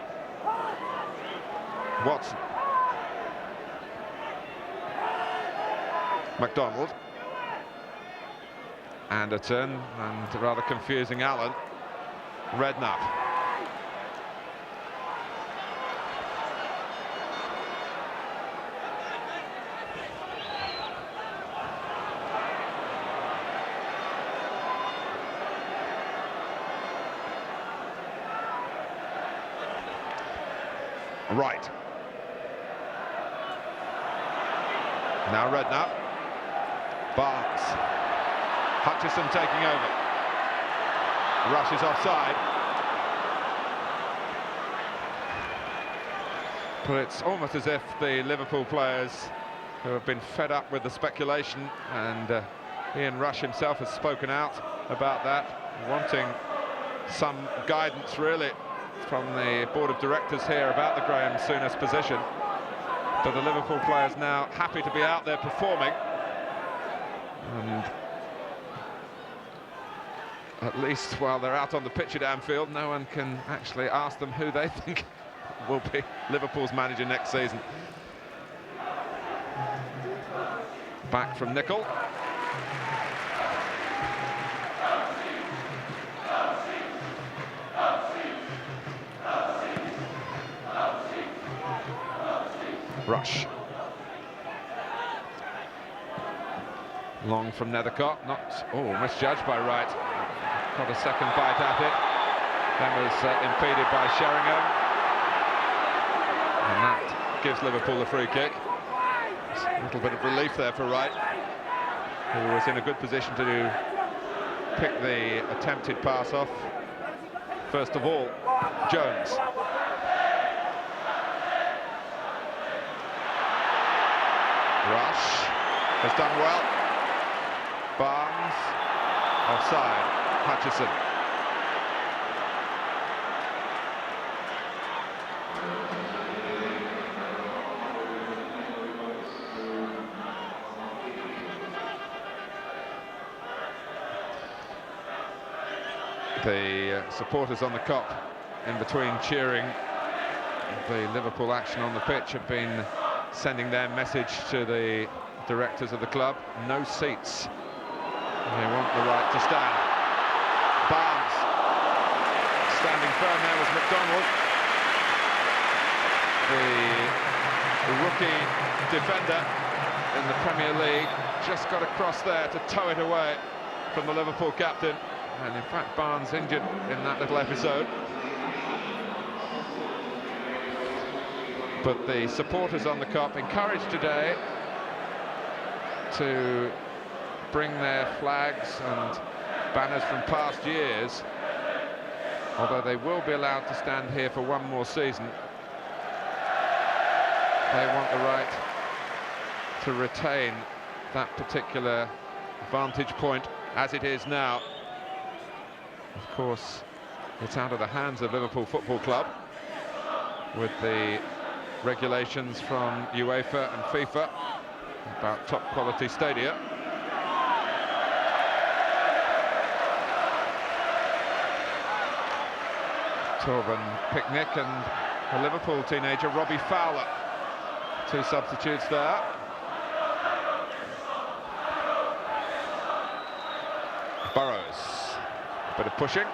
Speaker 6: Watson. McDonald. Anderton, and a rather confusing Allen. Redknapp. Right. Now Redknapp. Barnes. Hutchison taking over. Rush is offside. But it's almost as if the Liverpool players who have been fed up with the speculation, and Ian Rush himself has spoken out about that, wanting some guidance really from the board of directors here about the Graham Souness position. But the Liverpool players now happy to be out there performing, and at least while they're out on the pitch at Anfield, no one can actually ask them who they think will be Liverpool's manager next season. Back from Nicol. Rush. Long from Nethercott, misjudged by Wright. Got a second bite at it, then was impeded by Sheringham. And that gives Liverpool a free kick. It's a little bit of relief there for Wright, who was in a good position to pick the attempted pass off. First of all, Jones. Rush has done well. Barnes, offside. Hutchison. The supporters on the Kop, in between cheering the Liverpool action on the pitch, have been sending their message to the directors of the club. No seats. They want the right to stand. Barnes standing firm there was McDonald. The rookie defender in the Premier League just got across there to tow it away from the Liverpool captain. And in fact, Barnes injured in that little episode. But the supporters on the Kop encouraged today to bring their flags and banners from past years, although they will be allowed to stand here for one more season. They want the right to retain that particular vantage point as it is now. Of course, it's out of the hands of Liverpool Football Club with the regulations from UEFA and FIFA about top quality stadia. Torben Picnic and the Liverpool teenager Robbie Fowler, two substitutes there. Burrows, a bit of pushing.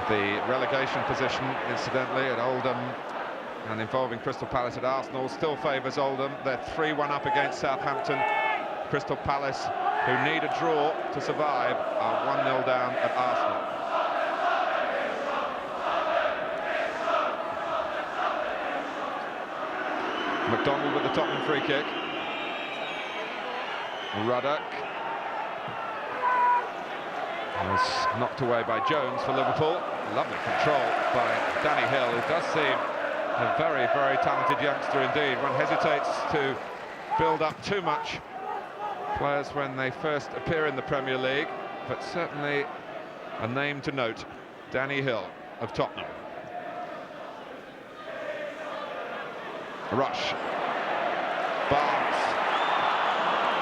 Speaker 6: The relegation position, incidentally, at Oldham and involving Crystal Palace at Arsenal still favours Oldham. They're 3-1 up against Southampton. Crystal Palace, who need a draw to survive, are 1-0 down at Arsenal. McDonald with the Tottenham free kick. Ruddock was knocked away by Jones for Liverpool. Lovely control by Danny Hill, who does seem a very, very talented youngster indeed. One hesitates to build up too much players when they first appear in the Premier League, but certainly a name to note, Danny Hill of Tottenham. Rush. Barnes.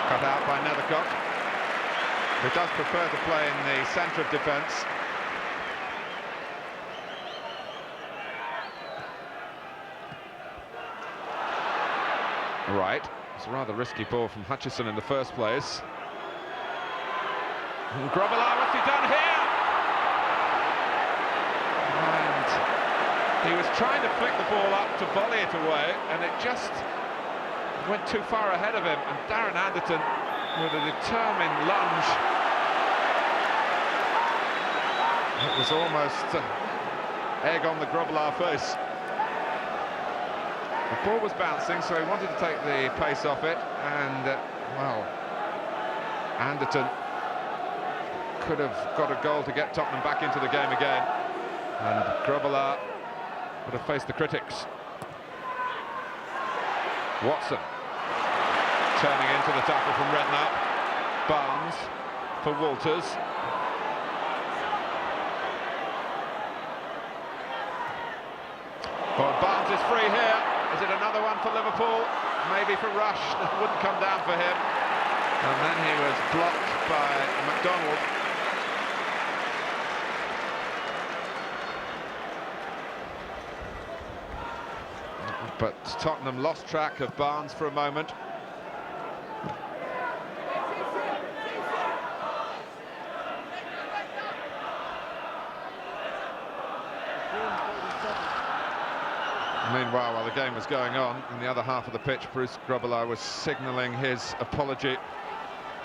Speaker 6: Cut out by Nethercott, who does prefer to play in the centre of defence. Right, it's a rather risky ball from Hutchison in the first place. And Grobbelaar, what's he done here? And He was trying to flick the ball up to volley it away, and it just went too far ahead of him. And Darren Anderton, with a determined lunge, it was almost egg on the Grobbelaar face. The ball was bouncing, so he wanted to take the pace off it, and well, Anderton could have got a goal to get Tottenham back into the game again, and Grobbelaar would have faced the critics. Watson turning into the tackle from Redknapp. Barnes for Walters. Oh, Barnes is free here. Is it another one for Liverpool? Maybe for Rush. It wouldn't come down for him. And then he was blocked by McDonald. But Tottenham lost track of Barnes for a moment. Meanwhile, while the game was going on, in the other half of the pitch, Bruce Grobbelaar was signalling his apology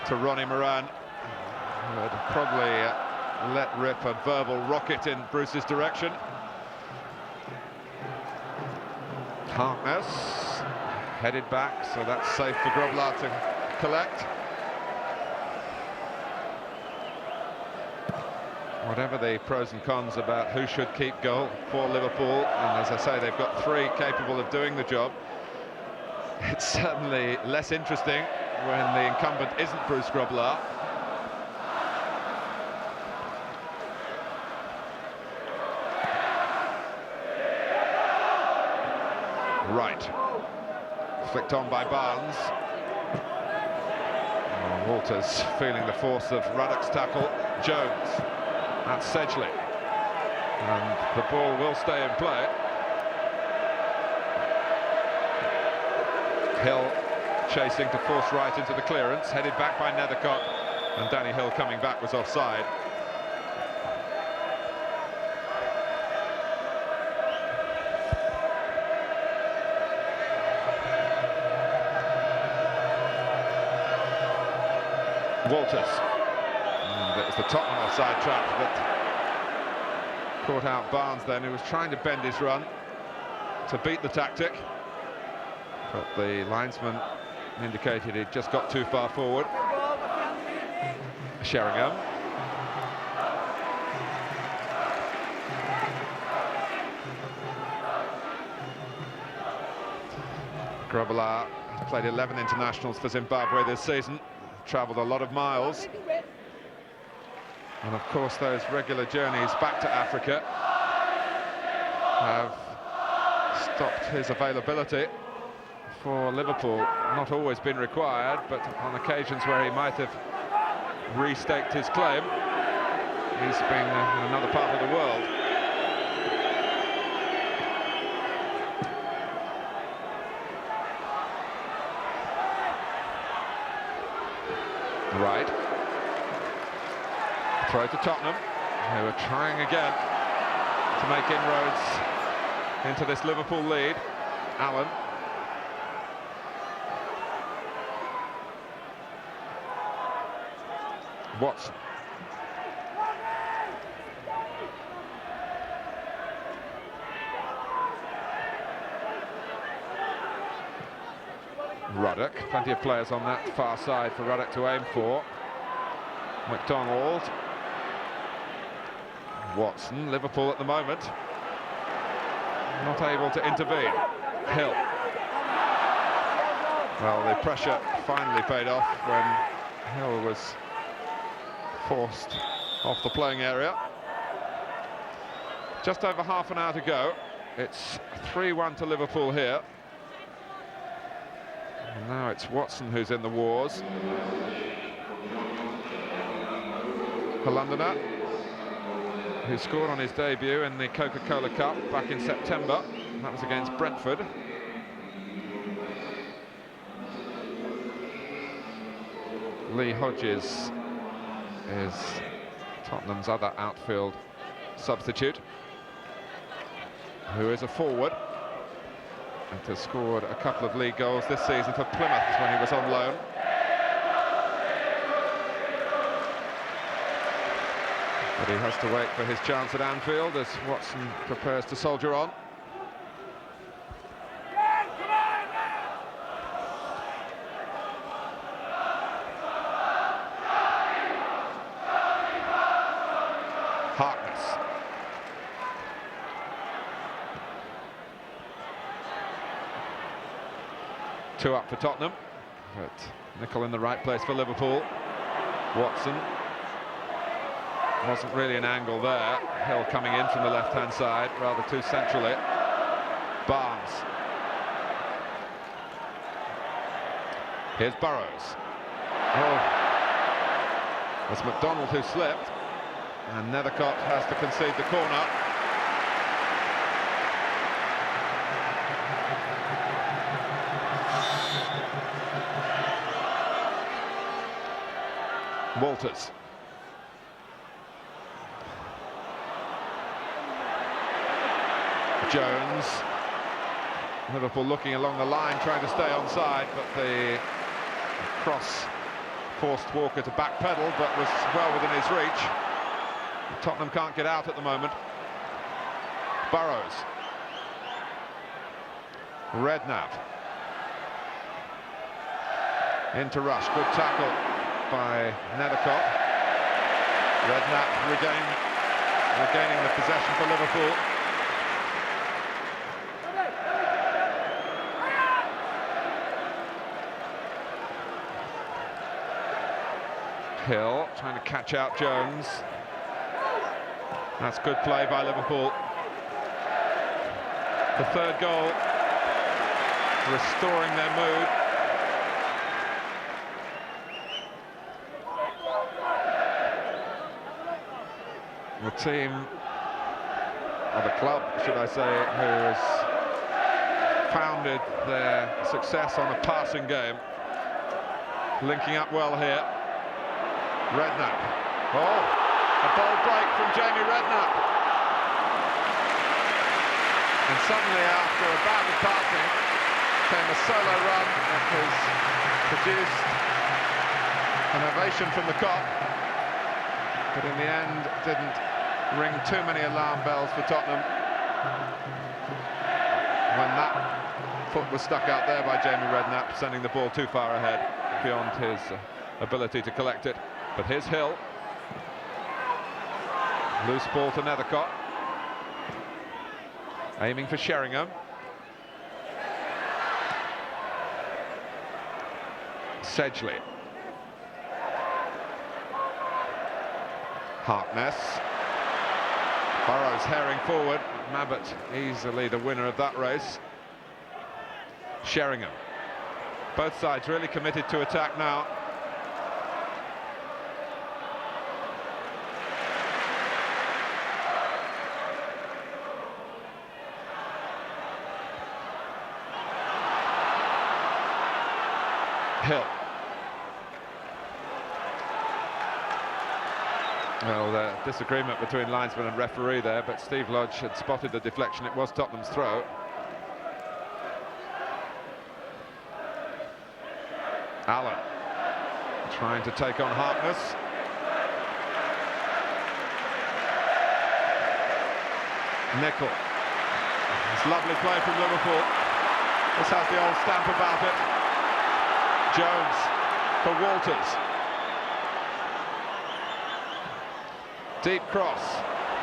Speaker 6: to Ronnie Moran, who had probably let rip a verbal rocket in Bruce's direction. Harkness headed back, so that's safe for Grobbelaar to collect. Whatever the pros and cons about who should keep goal for Liverpool, and as I say, they've got three capable of doing the job, it's certainly less interesting when the incumbent isn't Bruce Grobbelaar. Right, flicked on by Barnes. Oh, Walters feeling the force of Ruddock's tackle. Jones, that's Sedgley, and the ball will stay in play. Hill chasing to force right into the clearance, headed back by Nethercott, and Danny Hill coming back was offside. Walters, and it was the Tottenham offside trap that caught out Barnes then, who was trying to bend his run to beat the tactic, but the linesman indicated he'd just got too far forward. Sheringham. Grobbelaar played 11 internationals for Zimbabwe this season. Travelled a lot of miles, and of course those regular journeys back to Africa have stopped his availability for Liverpool. Not always been required, but on occasions where he might have restaked his claim, he's been in another part of the world. Right, throw to Tottenham, who are trying again to make inroads into this Liverpool lead. Allen. Watson. Ruddock, plenty of players on that far side for Ruddock to aim for. McDonald. Watson, Liverpool at the moment not able to intervene. Hill. Well, the pressure finally paid off when Hill was forced off the playing area. Just over half an hour to go. It's 3-1 to Liverpool here. And now it's Watson who's in the wars. The Londoner, who scored on his debut in the Coca-Cola Cup back in September. That was against Brentford. Lee Hodges is Tottenham's other outfield substitute. who is a forward and has scored a couple of league goals this season for Plymouth when he was on loan. But he has to wait for his chance at Anfield as Watson prepares to soldier on. Harkness. Two up for Tottenham, but Nicol in the right place for Liverpool. Watson. Wasn't really an angle there. Hill coming in from the left-hand side, rather too centrally. Barnes. Here's Burrows. Oh, it's McDonald who slipped, and Nethercott has to concede the corner. Walters. Jones. Liverpool looking along the line, trying to stay onside, but the cross forced Walker to backpedal, but was well within his reach. Tottenham can't get out at the moment. Burrows. Redknapp. Into rush, good tackle by Nethercott. Redknapp regaining the possession for Liverpool. Hill trying to catch out Jones. That's good play by Liverpool. The third goal, restoring their mood. The team, or the club, should I say, who has founded their success on a passing game. Linking up well here. Redknapp. Oh, a bold break from Jamie Redknapp. And suddenly, after a bout of passing, came a solo run that has produced an ovation from the Kop. But in the end, didn't ring too many alarm bells for Tottenham when that foot was stuck out there by Jamie Redknapp, sending the ball too far ahead beyond his ability to collect it. But here's Hill. Loose ball to Nethercott. Aiming for Sheringham. Sedgley. Harkness. Burrows herring forward. Mabbott easily the winner of that race. Sheringham. Both sides really committed to attack now. Hill. Well, the disagreement between linesman and referee there, but Steve Lodge had spotted the deflection. It was Tottenham's throw. Allen trying to take on Harkness. Nicol. It's lovely play from Liverpool. This has the old stamp about it. Jones for Walters. Deep cross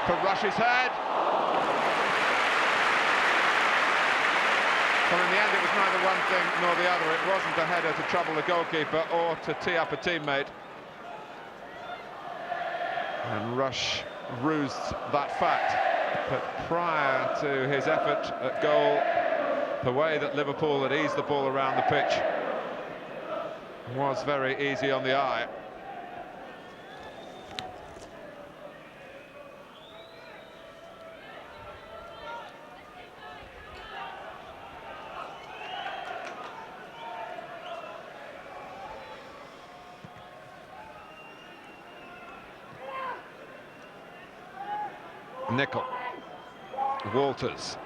Speaker 6: for Rush's head. Well, in the end, it was neither one thing nor the other. It wasn't a header to trouble the goalkeeper or to tee up a teammate. And Rush rused that fact. But prior to his effort at goal, the way that Liverpool had eased the ball around the pitch was very easy on the eye. Nicol. Walters.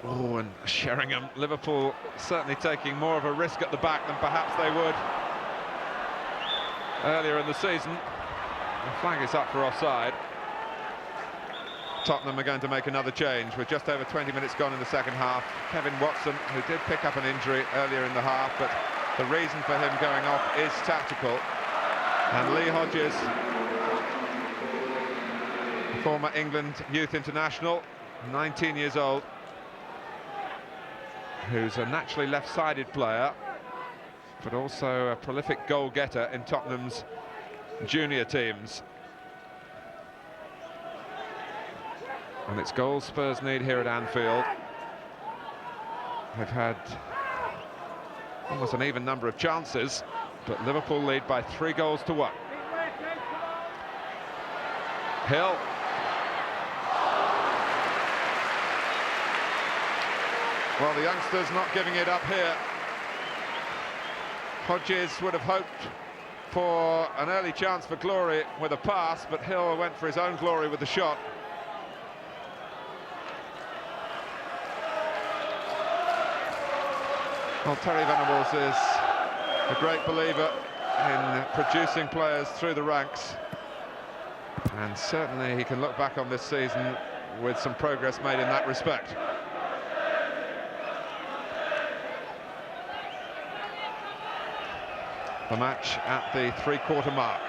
Speaker 6: Oh, and Sheringham, Liverpool certainly taking more of a risk at the back than perhaps they would earlier in the season. The flag is up for offside. Tottenham are going to make another change with just over 20 minutes gone in the second half. Kevin Watson, who did pick up an injury earlier in the half, but the reason for him going off is tactical. And Lee Hodges, former England youth international, 19 years old, who's a naturally left-sided player, but also a prolific goal-getter in Tottenham's junior teams. And it's goals Spurs need here at Anfield. They've had almost an even number of chances, but Liverpool lead by 3-1. Hill. Well, the youngsters not giving it up here. Hodges would have hoped for an early chance for glory with a pass, but Hill went for his own glory with the shot. Well, Terry Venables is a great believer in producing players through the ranks, and certainly he can look back on this season with some progress made in that respect. The match at the 3-quarter mark.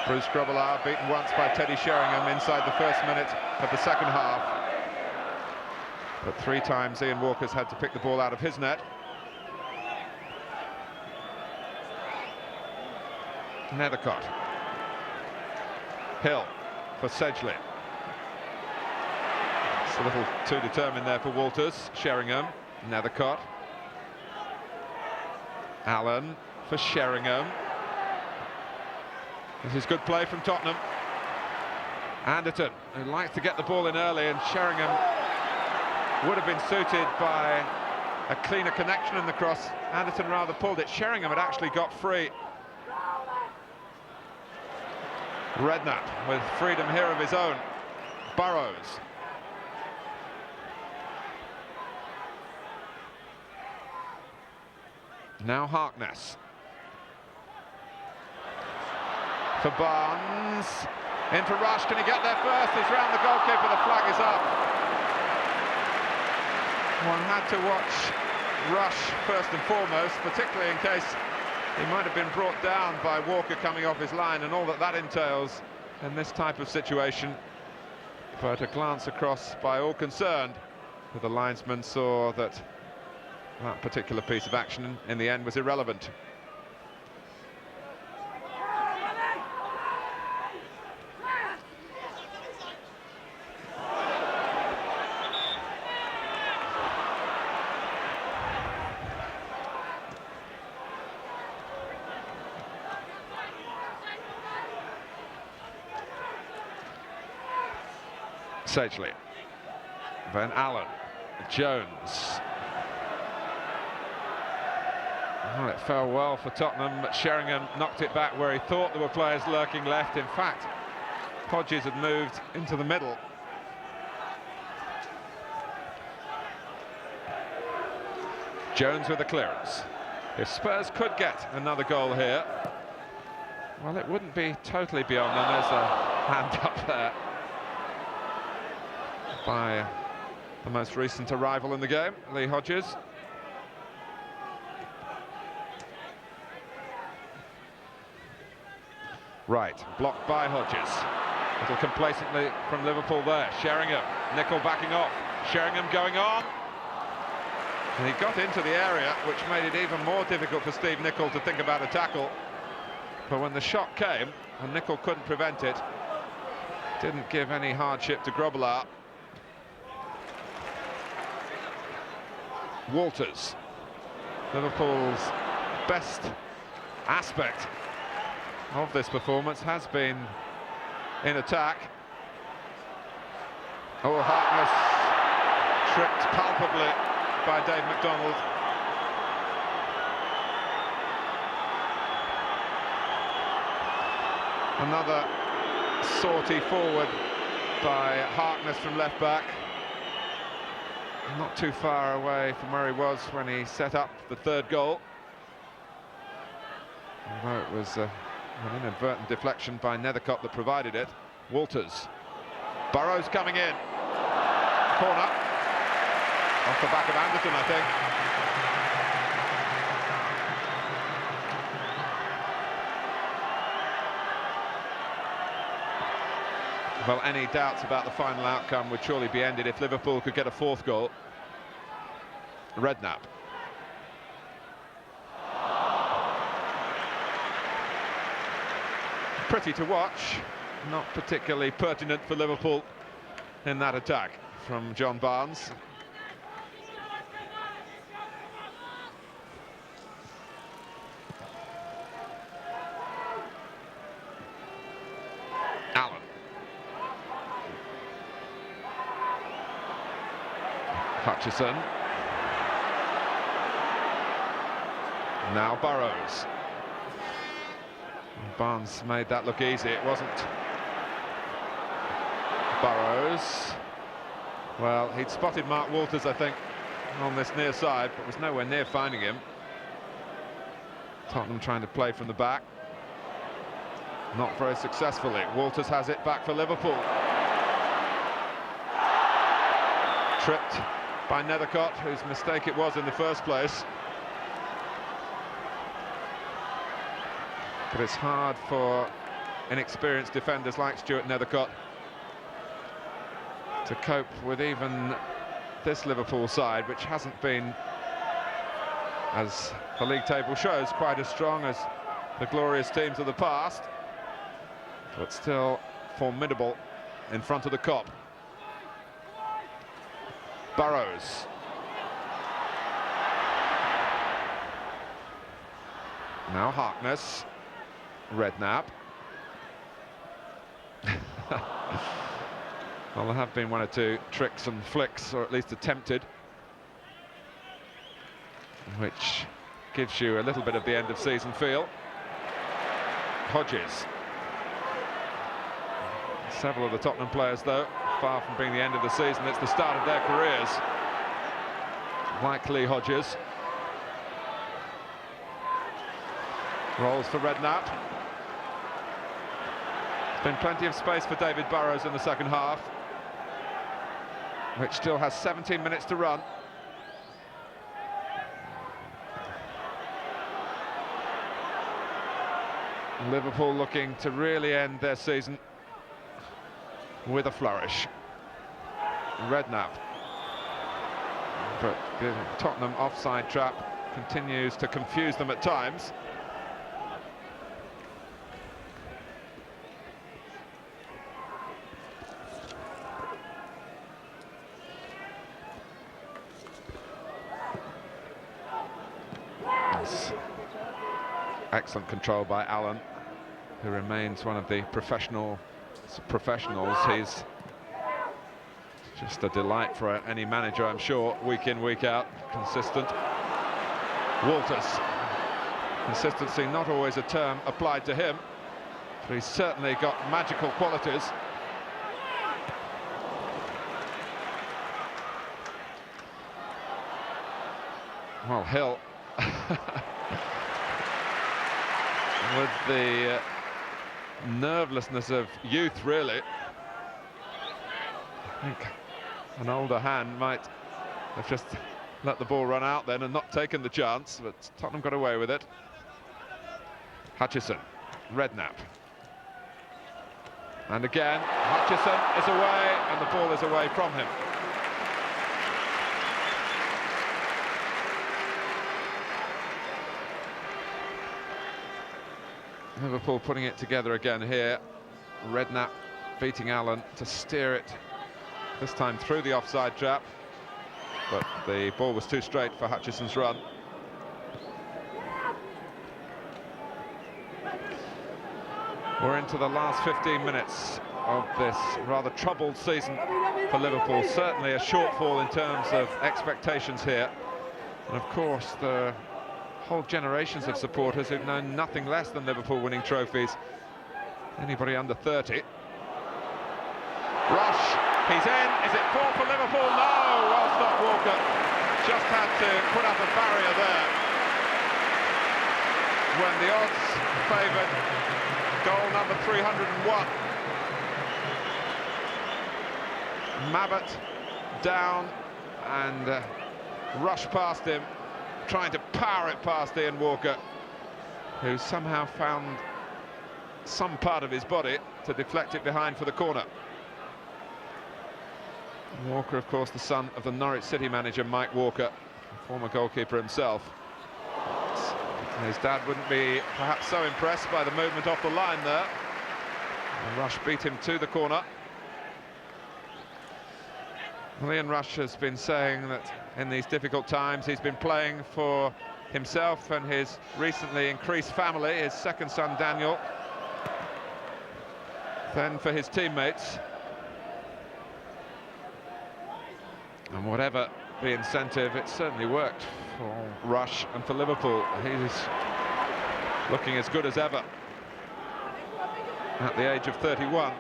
Speaker 6: Bruce Grobbelaar beaten once by Teddy Sheringham inside the first minute of the second half. But 3 times Ian Walker's had to pick the ball out of his net. Nethercott. Hill for Sedgley. It's a little too determined there for Walters. Sheringham, Nethercott. Allen for Sheringham. This is good play from Tottenham. Anderton, who likes to get the ball in early, and Sheringham would have been suited by a cleaner connection in the cross. Anderton rather pulled it. Sheringham had actually got free. Redknapp with freedom here of his own. Burrows. Now Harkness. For Barnes. Into Rush. Can he get there first? He's round the goalkeeper. The flag is up. One had to watch Rush first and foremost, particularly in case he might have been brought down by Walker coming off his line and all that entails in this type of situation. But a glance across by all concerned, but the linesman saw that that particular piece of action in the end was irrelevant. Sedgley, Van Allen, Jones. Well, it fell well for Tottenham, but Sheringham knocked it back where he thought there were players lurking left. In fact, Hodges had moved into the middle. Jones with the clearance. If Spurs could get another goal here, well, it wouldn't be totally beyond them. There's a hand up there by the most recent arrival in the game, Lee Hodges. Right, blocked by Hodges. A little complacently from Liverpool there. Sheringham, Nicol backing off. Sheringham going on. And he got into the area, which made it even more difficult for Steve Nicol to think about a tackle. But when the shot came, and Nicol couldn't prevent it, didn't give any hardship to Grobbelaar. Walters, Liverpool's best aspect of this performance has been in attack. Oh, Harkness tripped palpably by Dave McDonald. Another sortie forward by Harkness from left back. not too far away from where he was when he set up the third goal. Although it was an inadvertent deflection by Nethercott that provided it. Walters. Burrows coming in. Corner. Off the back of Anderson, I think. Well, any doubts about the final outcome would surely be ended if Liverpool could get a fourth goal. Redknapp. Pretty to watch, not particularly pertinent for Liverpool in that attack from John Barnes. Allen. Hutchison. Now Burrows. Barnes made that look easy. It wasn't. Burrows. Well, he'd spotted Mark Walters, I think, on this near side, but was nowhere near finding him. Tottenham trying to play from the back. Not very successfully. Walters has it back for Liverpool. Tripped by Nethercott, whose mistake it was in the first place. But it's hard for inexperienced defenders like Stuart Nethercott to cope with even this Liverpool side, which hasn't been, as the league table shows, quite as strong as the glorious teams of the past, but still formidable in front of the Kop. Burrows. Now Harkness. Redknapp. Well, there have been one or two tricks and flicks, or at least attempted, which gives you a little bit of the end of season feel. Hodges. Several of the Tottenham players, though, far from being the end of the season, it's the start of their careers. Like Lee Hodges. Rolls for Redknapp. There's been plenty of space for David Burrows in the second half, which still has 17 minutes to run. Liverpool looking to really end their season with a flourish. Redknapp. But the Tottenham offside trap continues to confuse them at times. Excellent control by Allen, who remains one of the professionals. He's just a delight for any manager, I'm sure, week in, week out, consistent. Walters. Consistency not always a term applied to him, but he's certainly got magical qualities. Well, Hill. With the nervelessness of youth, really. I think an older hand might have just let the ball run out then and not taken the chance, but Tottenham got away with it. Hutchison, Redknapp. And again, Hutchison is away, and the ball is away from him. Liverpool putting it together again here. Redknapp beating Allen to steer it, this time through the offside trap, but the ball was too straight for Hutchison's run. We're into the last 15 minutes of this rather troubled season for Liverpool. Certainly a shortfall in terms of expectations here. And of course, the whole generations of supporters who've known nothing less than Liverpool winning trophies. Anybody under 30. Rush, He's in. Is it 4 for Liverpool? No! Well stopped, Walker. Just had to put up a barrier there. When the odds favoured goal number 301. Mabbott down and rushed past him, trying to power it past Ian Walker, who somehow found some part of his body to deflect it behind for the corner. Walker, of course, the son of the Norwich City manager Mike Walker, former goalkeeper himself. His dad wouldn't be perhaps so impressed by the movement off the line there. And Rush beat him to the corner. Well, Ian Rush has been saying that in these difficult times he's been playing for himself and his recently increased family, his second son Daniel, then for his teammates. And whatever the incentive, it certainly worked for Rush and for Liverpool. He's looking as good as ever at the age of 31.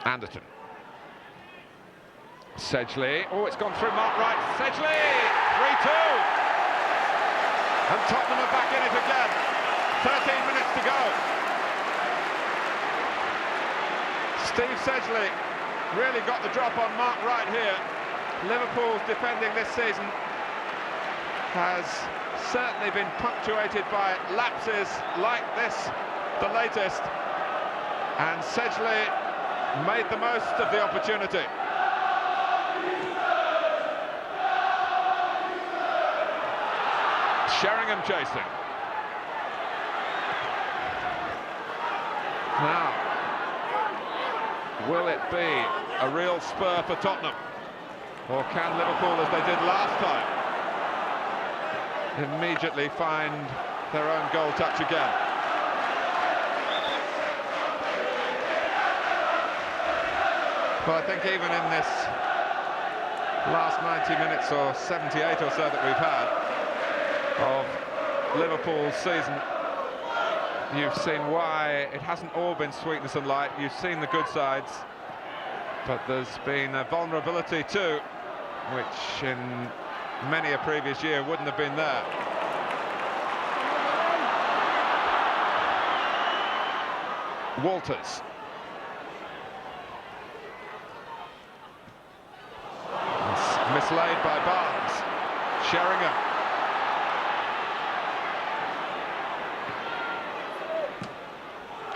Speaker 6: Anderton. Sedgley. Oh, it's gone through Mark Wright. Sedgley! 3-2. And Tottenham are back in it again. 13 minutes to go. Steve Sedgley really got the drop on Mark Wright here. Liverpool's defending this season has certainly been punctuated by lapses like this, the latest. And Sedgley made the most of the opportunity. Sheringham chasing. Now, will it be a real spur for Tottenham? Or can Liverpool, as they did last time, immediately find their own goal touch again? Well, I think even in this last 90 minutes or 78 or so that we've had of Liverpool's season, you've seen why it hasn't all been sweetness and light. You've seen the good sides, but there's been a vulnerability too, which in many a previous year wouldn't have been there. Walters. It's mislaid by Barnes. Sheringham.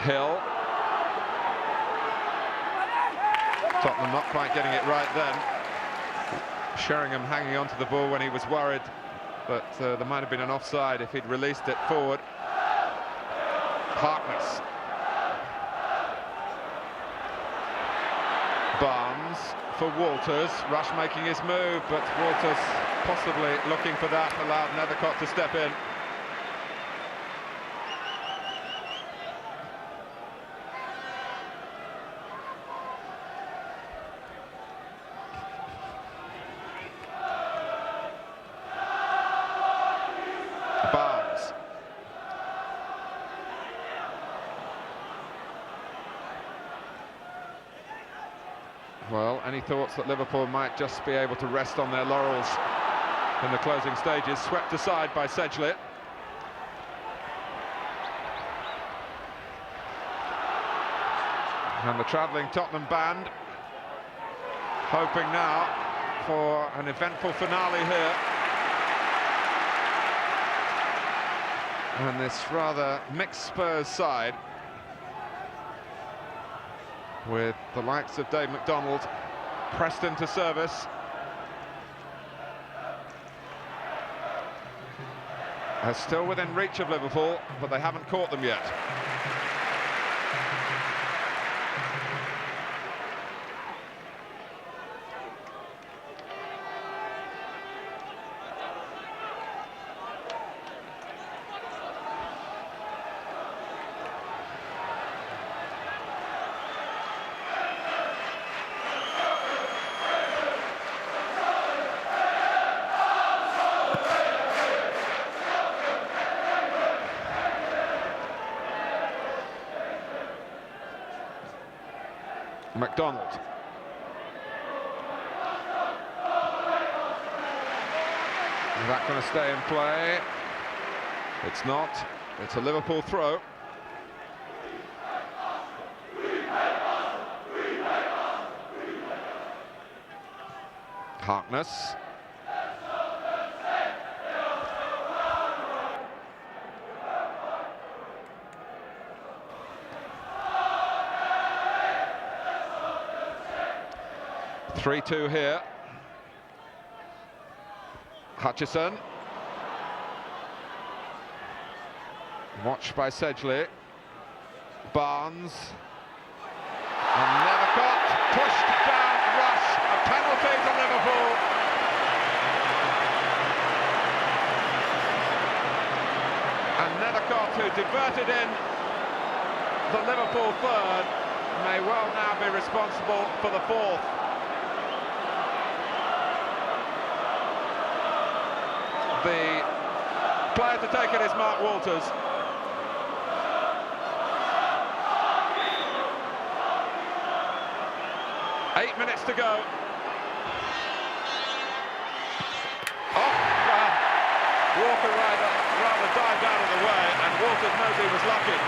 Speaker 6: Hill. Tottenham not quite getting it right then. Sheringham hanging on to the ball when he was worried, but there might have been an offside if he'd released it forward. Harkness. Barnes for Walters. Rush making his move, but Walters possibly looking for that, allowed Nethercott to step in. Barnes. Well, any thoughts that Liverpool might just be able to rest on their laurels in the closing stages, swept aside by Sedgley. And the travelling Tottenham band hoping now for an eventful finale here. And this rather mixed Spurs side, with the likes of Dave McDonald pressed into service. Are still within reach of Liverpool, but they haven't caught them yet. McDonald. Is that going to stay in play? It's not. It's a Liverpool throw. Harkness. (3-2) here. Hutchison. Watched by Sedgley. Barnes. And never caught. Pushed down Rush. A penalty to Liverpool. And Nethercott, who diverted in the Liverpool third, may well now be responsible for the fourth. The player to take it is Mark Walters. Eight minutes to go. Walker rather dived out of the way, and Walters knows he was lucky.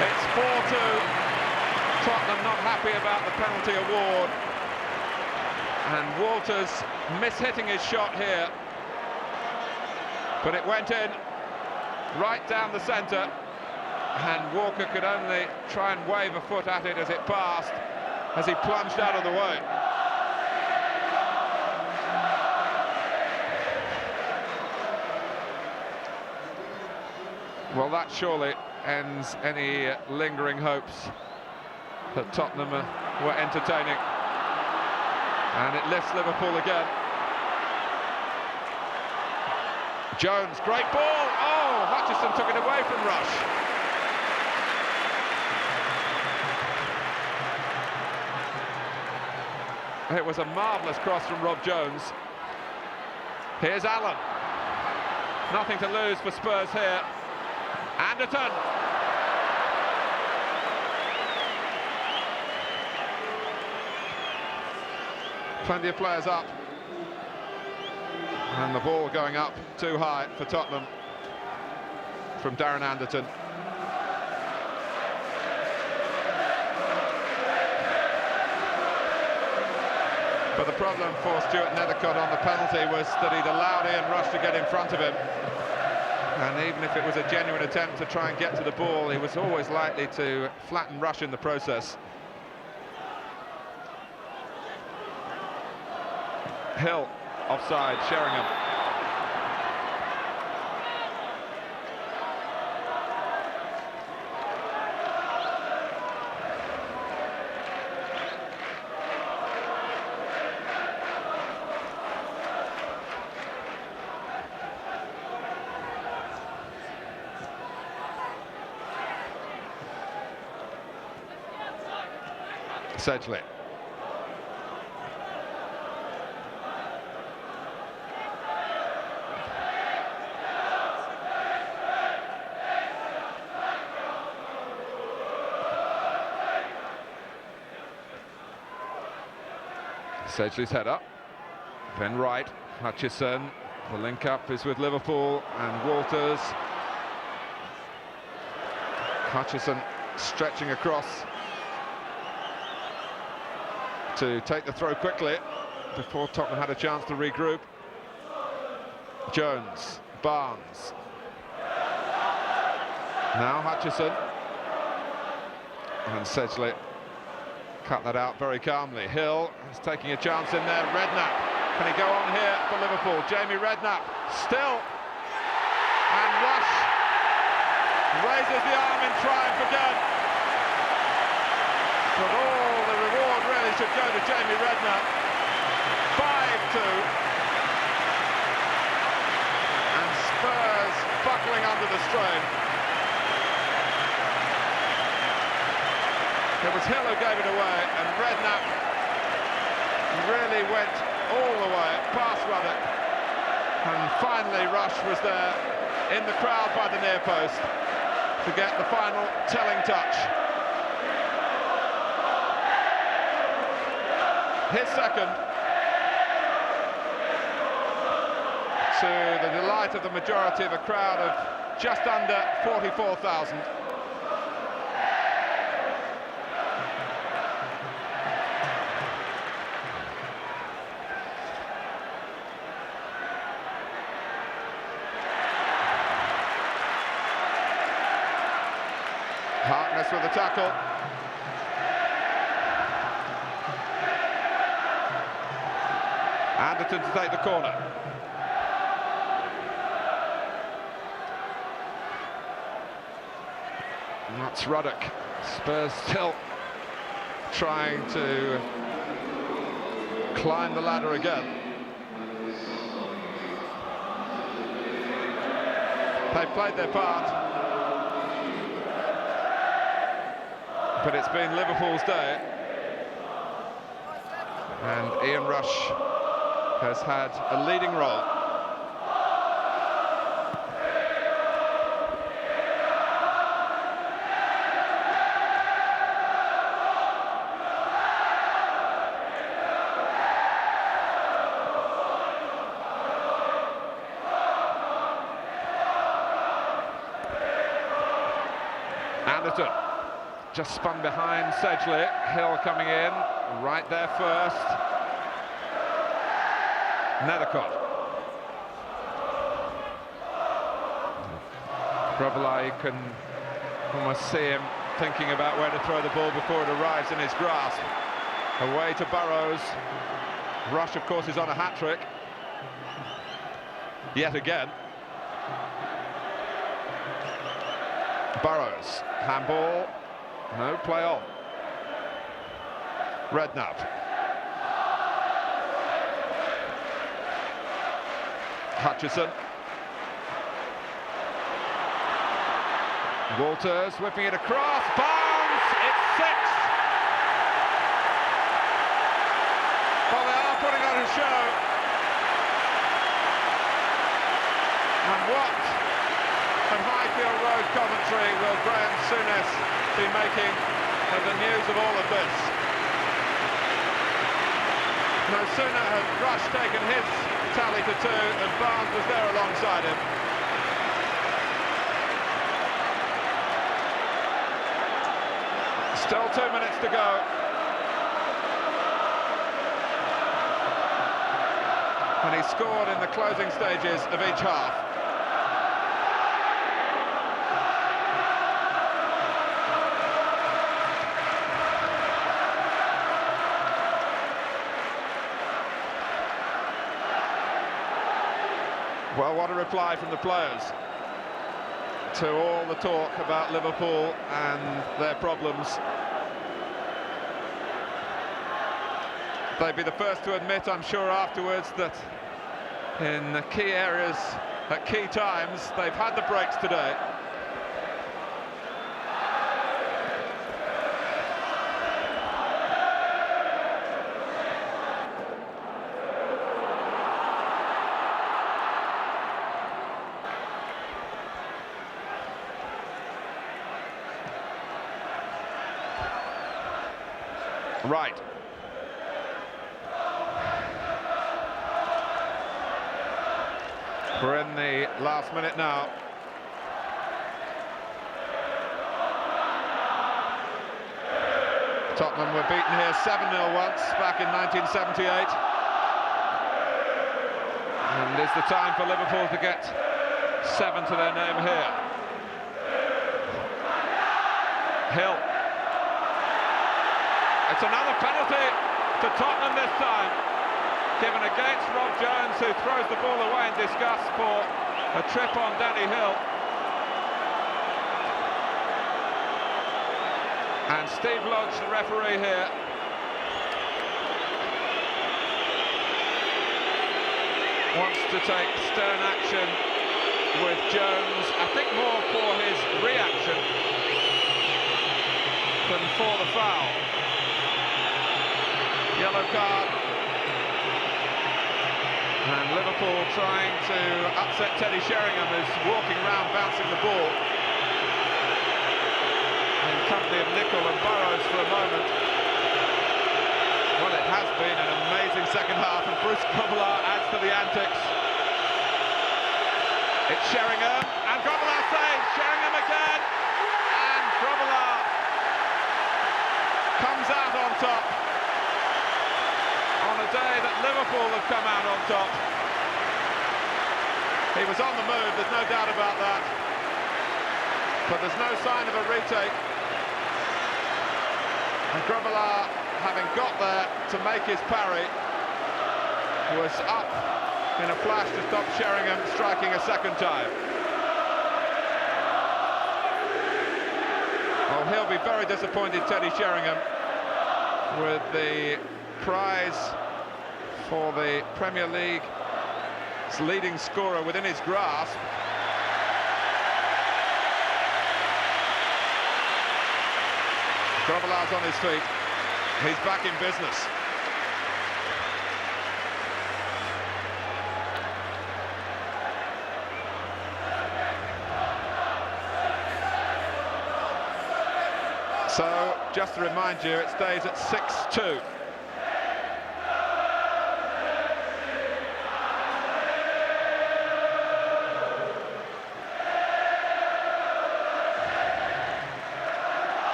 Speaker 6: It's 4-2. Tottenham not happy about the penalty award. And Walters mishitting his shot here. But it went in right down the centre, and Walker could only try and wave a foot at it as it passed, as he plunged out of the way. Well, that surely ends any lingering hopes that Tottenham were entertaining. And it lifts Liverpool again. Jones, great ball! Oh, Hutchison took it away from Rush. It was a marvellous cross from Rob Jones. Here's Allen. Nothing to lose for Spurs here. Anderton. Plenty of players up. And the ball going up too high for Tottenham from Darren Anderton. But the problem for Stuart Nethercott on the penalty was that he'd allowed Ian Rush to get in front of him. And even if it was a genuine attempt to try and get to the ball, he was always likely to flatten Rush in the process. Hill, offside, Sheringham. Sedgley. Sedgley's head up, then right, Hutchison, the link up is with Liverpool and Walters. Hutchison stretching across to take the throw quickly before Tottenham had a chance to regroup. Jones, Barnes. Now Hutchison. And Sedgley cut that out very calmly. Hill is taking a chance in there. Redknapp, can he go on here for Liverpool? Jamie Redknapp, still. And Rush raises the arm in triumph again. But all the reward really should go to Jamie Redknapp. 5-2. And Spurs buckling under the strain. It was Hill who gave it away, and Redknapp really went all the way past Ruddock. And finally Rush was there in the crowd by the near post to get the final telling touch. his second, to the delight of the majority of a crowd of just under 44,000. Harkness with the tackle. Anderton to take the corner. And that's Ruddock. Spurs still trying to climb the ladder again. They've played their part, but it's been Liverpool's day, and Ian Rush has had a leading role. Anderton just spun behind Sedgley. Hill coming in, right there first. Nethercott. Grobbelaar, you can almost see him thinking about where to throw the ball before it arrives in his grasp. Away to Burrows. Rush, of course, is on a hat-trick. Yet again. Burrows, handball, no, play on. Redknapp. Hutchison. Walters whipping it across, Barnes, it's 6! Well, they are putting on a show. And what at Highfield Road, Coventry, will Graham Souness be making of the news of all of this? No sooner had Rush taken his tally to 2 and Barnes was there alongside him. Still 2 minutes to go. And he scored in the closing stages of each half. Well, what a reply from the players to all the talk about Liverpool and their problems. They'd be the first to admit, I'm sure, afterwards, that in the key areas, at key times, they've had the breaks today. Right. We're in the last minute now. Tottenham were beaten here 7-0 once, back in 1978. And is the time for Liverpool to get 7 to their name here. Hill. It's another penalty to Tottenham this time, given against Rob Jones, who throws the ball away in disgust for a trip on Danny Hill. And Steve Lodge, the referee here, wants to take stern action with Jones, I think more for his reaction than for the foul. Yellow card. And Liverpool trying to upset Teddy Sheringham, who's walking around bouncing the ball in company of Nicol and Burrows for a moment. Well, it has been an amazing second half, and Bruce Grobbelaar adds to the antics. It's Sheringham, and Grobbelaar saves. Sheringham again, and Grobbelaar comes out on top on a day that Liverpool have come out on top. He was on the move, there's no doubt about that, but there's no sign of a retake. And Grobbelaar, having got there to make his parry, was up in a flash to stop Sheringham striking a second time. Oh, he'll be very disappointed, Teddy Sheringham, with the prize for the Premier League's leading scorer within his grasp. Grobbelaar's on his feet. He's back in business. So, just to remind you, it stays at 6-2.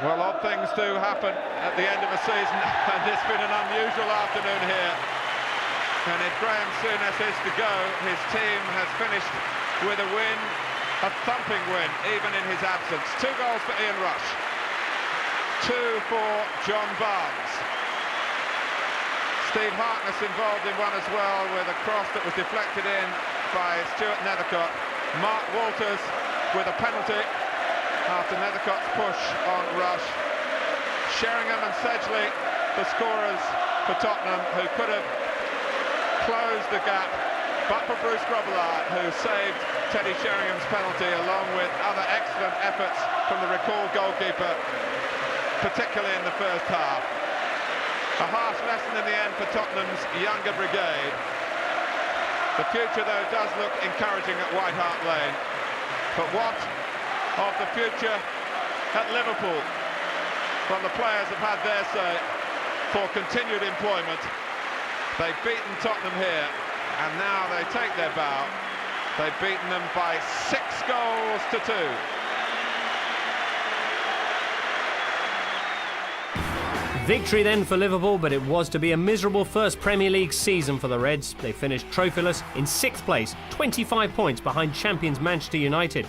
Speaker 6: Well, odd things do happen at the end of a season, and it's been an unusual afternoon here. And if Graham Souness is to go, his team has finished with a win, a thumping win, even in his absence. 2 goals for Ian Rush, 2 for John Barnes. Steve Harkness involved in one as well, with a cross that was deflected in by Stuart Nethercott. Mark Walters with a penalty after Nethercott's push on Rush. Sheringham and Sedgley, the scorers for Tottenham, who could have closed the gap, but for Bruce Grobbelaar, who saved Teddy Sheringham's penalty, along with other excellent efforts from the recalled goalkeeper, particularly in the first half. A harsh lesson in the end for Tottenham's younger brigade. The future, though, does look encouraging at White Hart Lane. But what of the future at Liverpool? Well, the players have had their say for continued employment. They've beaten Tottenham here, and now they take their bow. They've beaten them by 6 goals to 2.
Speaker 5: Victory then for Liverpool, but it was to be a miserable first Premier League season for the Reds. They finished trophyless in 6th place, 25 points behind champions Manchester United.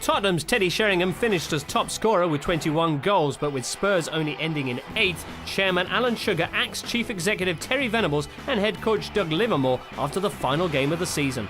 Speaker 5: Tottenham's Teddy Sheringham finished as top scorer with 21 goals, but with Spurs only ending in 8th, chairman Alan Sugar axed chief executive Terry Venables and head coach Doug Livermore after the final game of the season.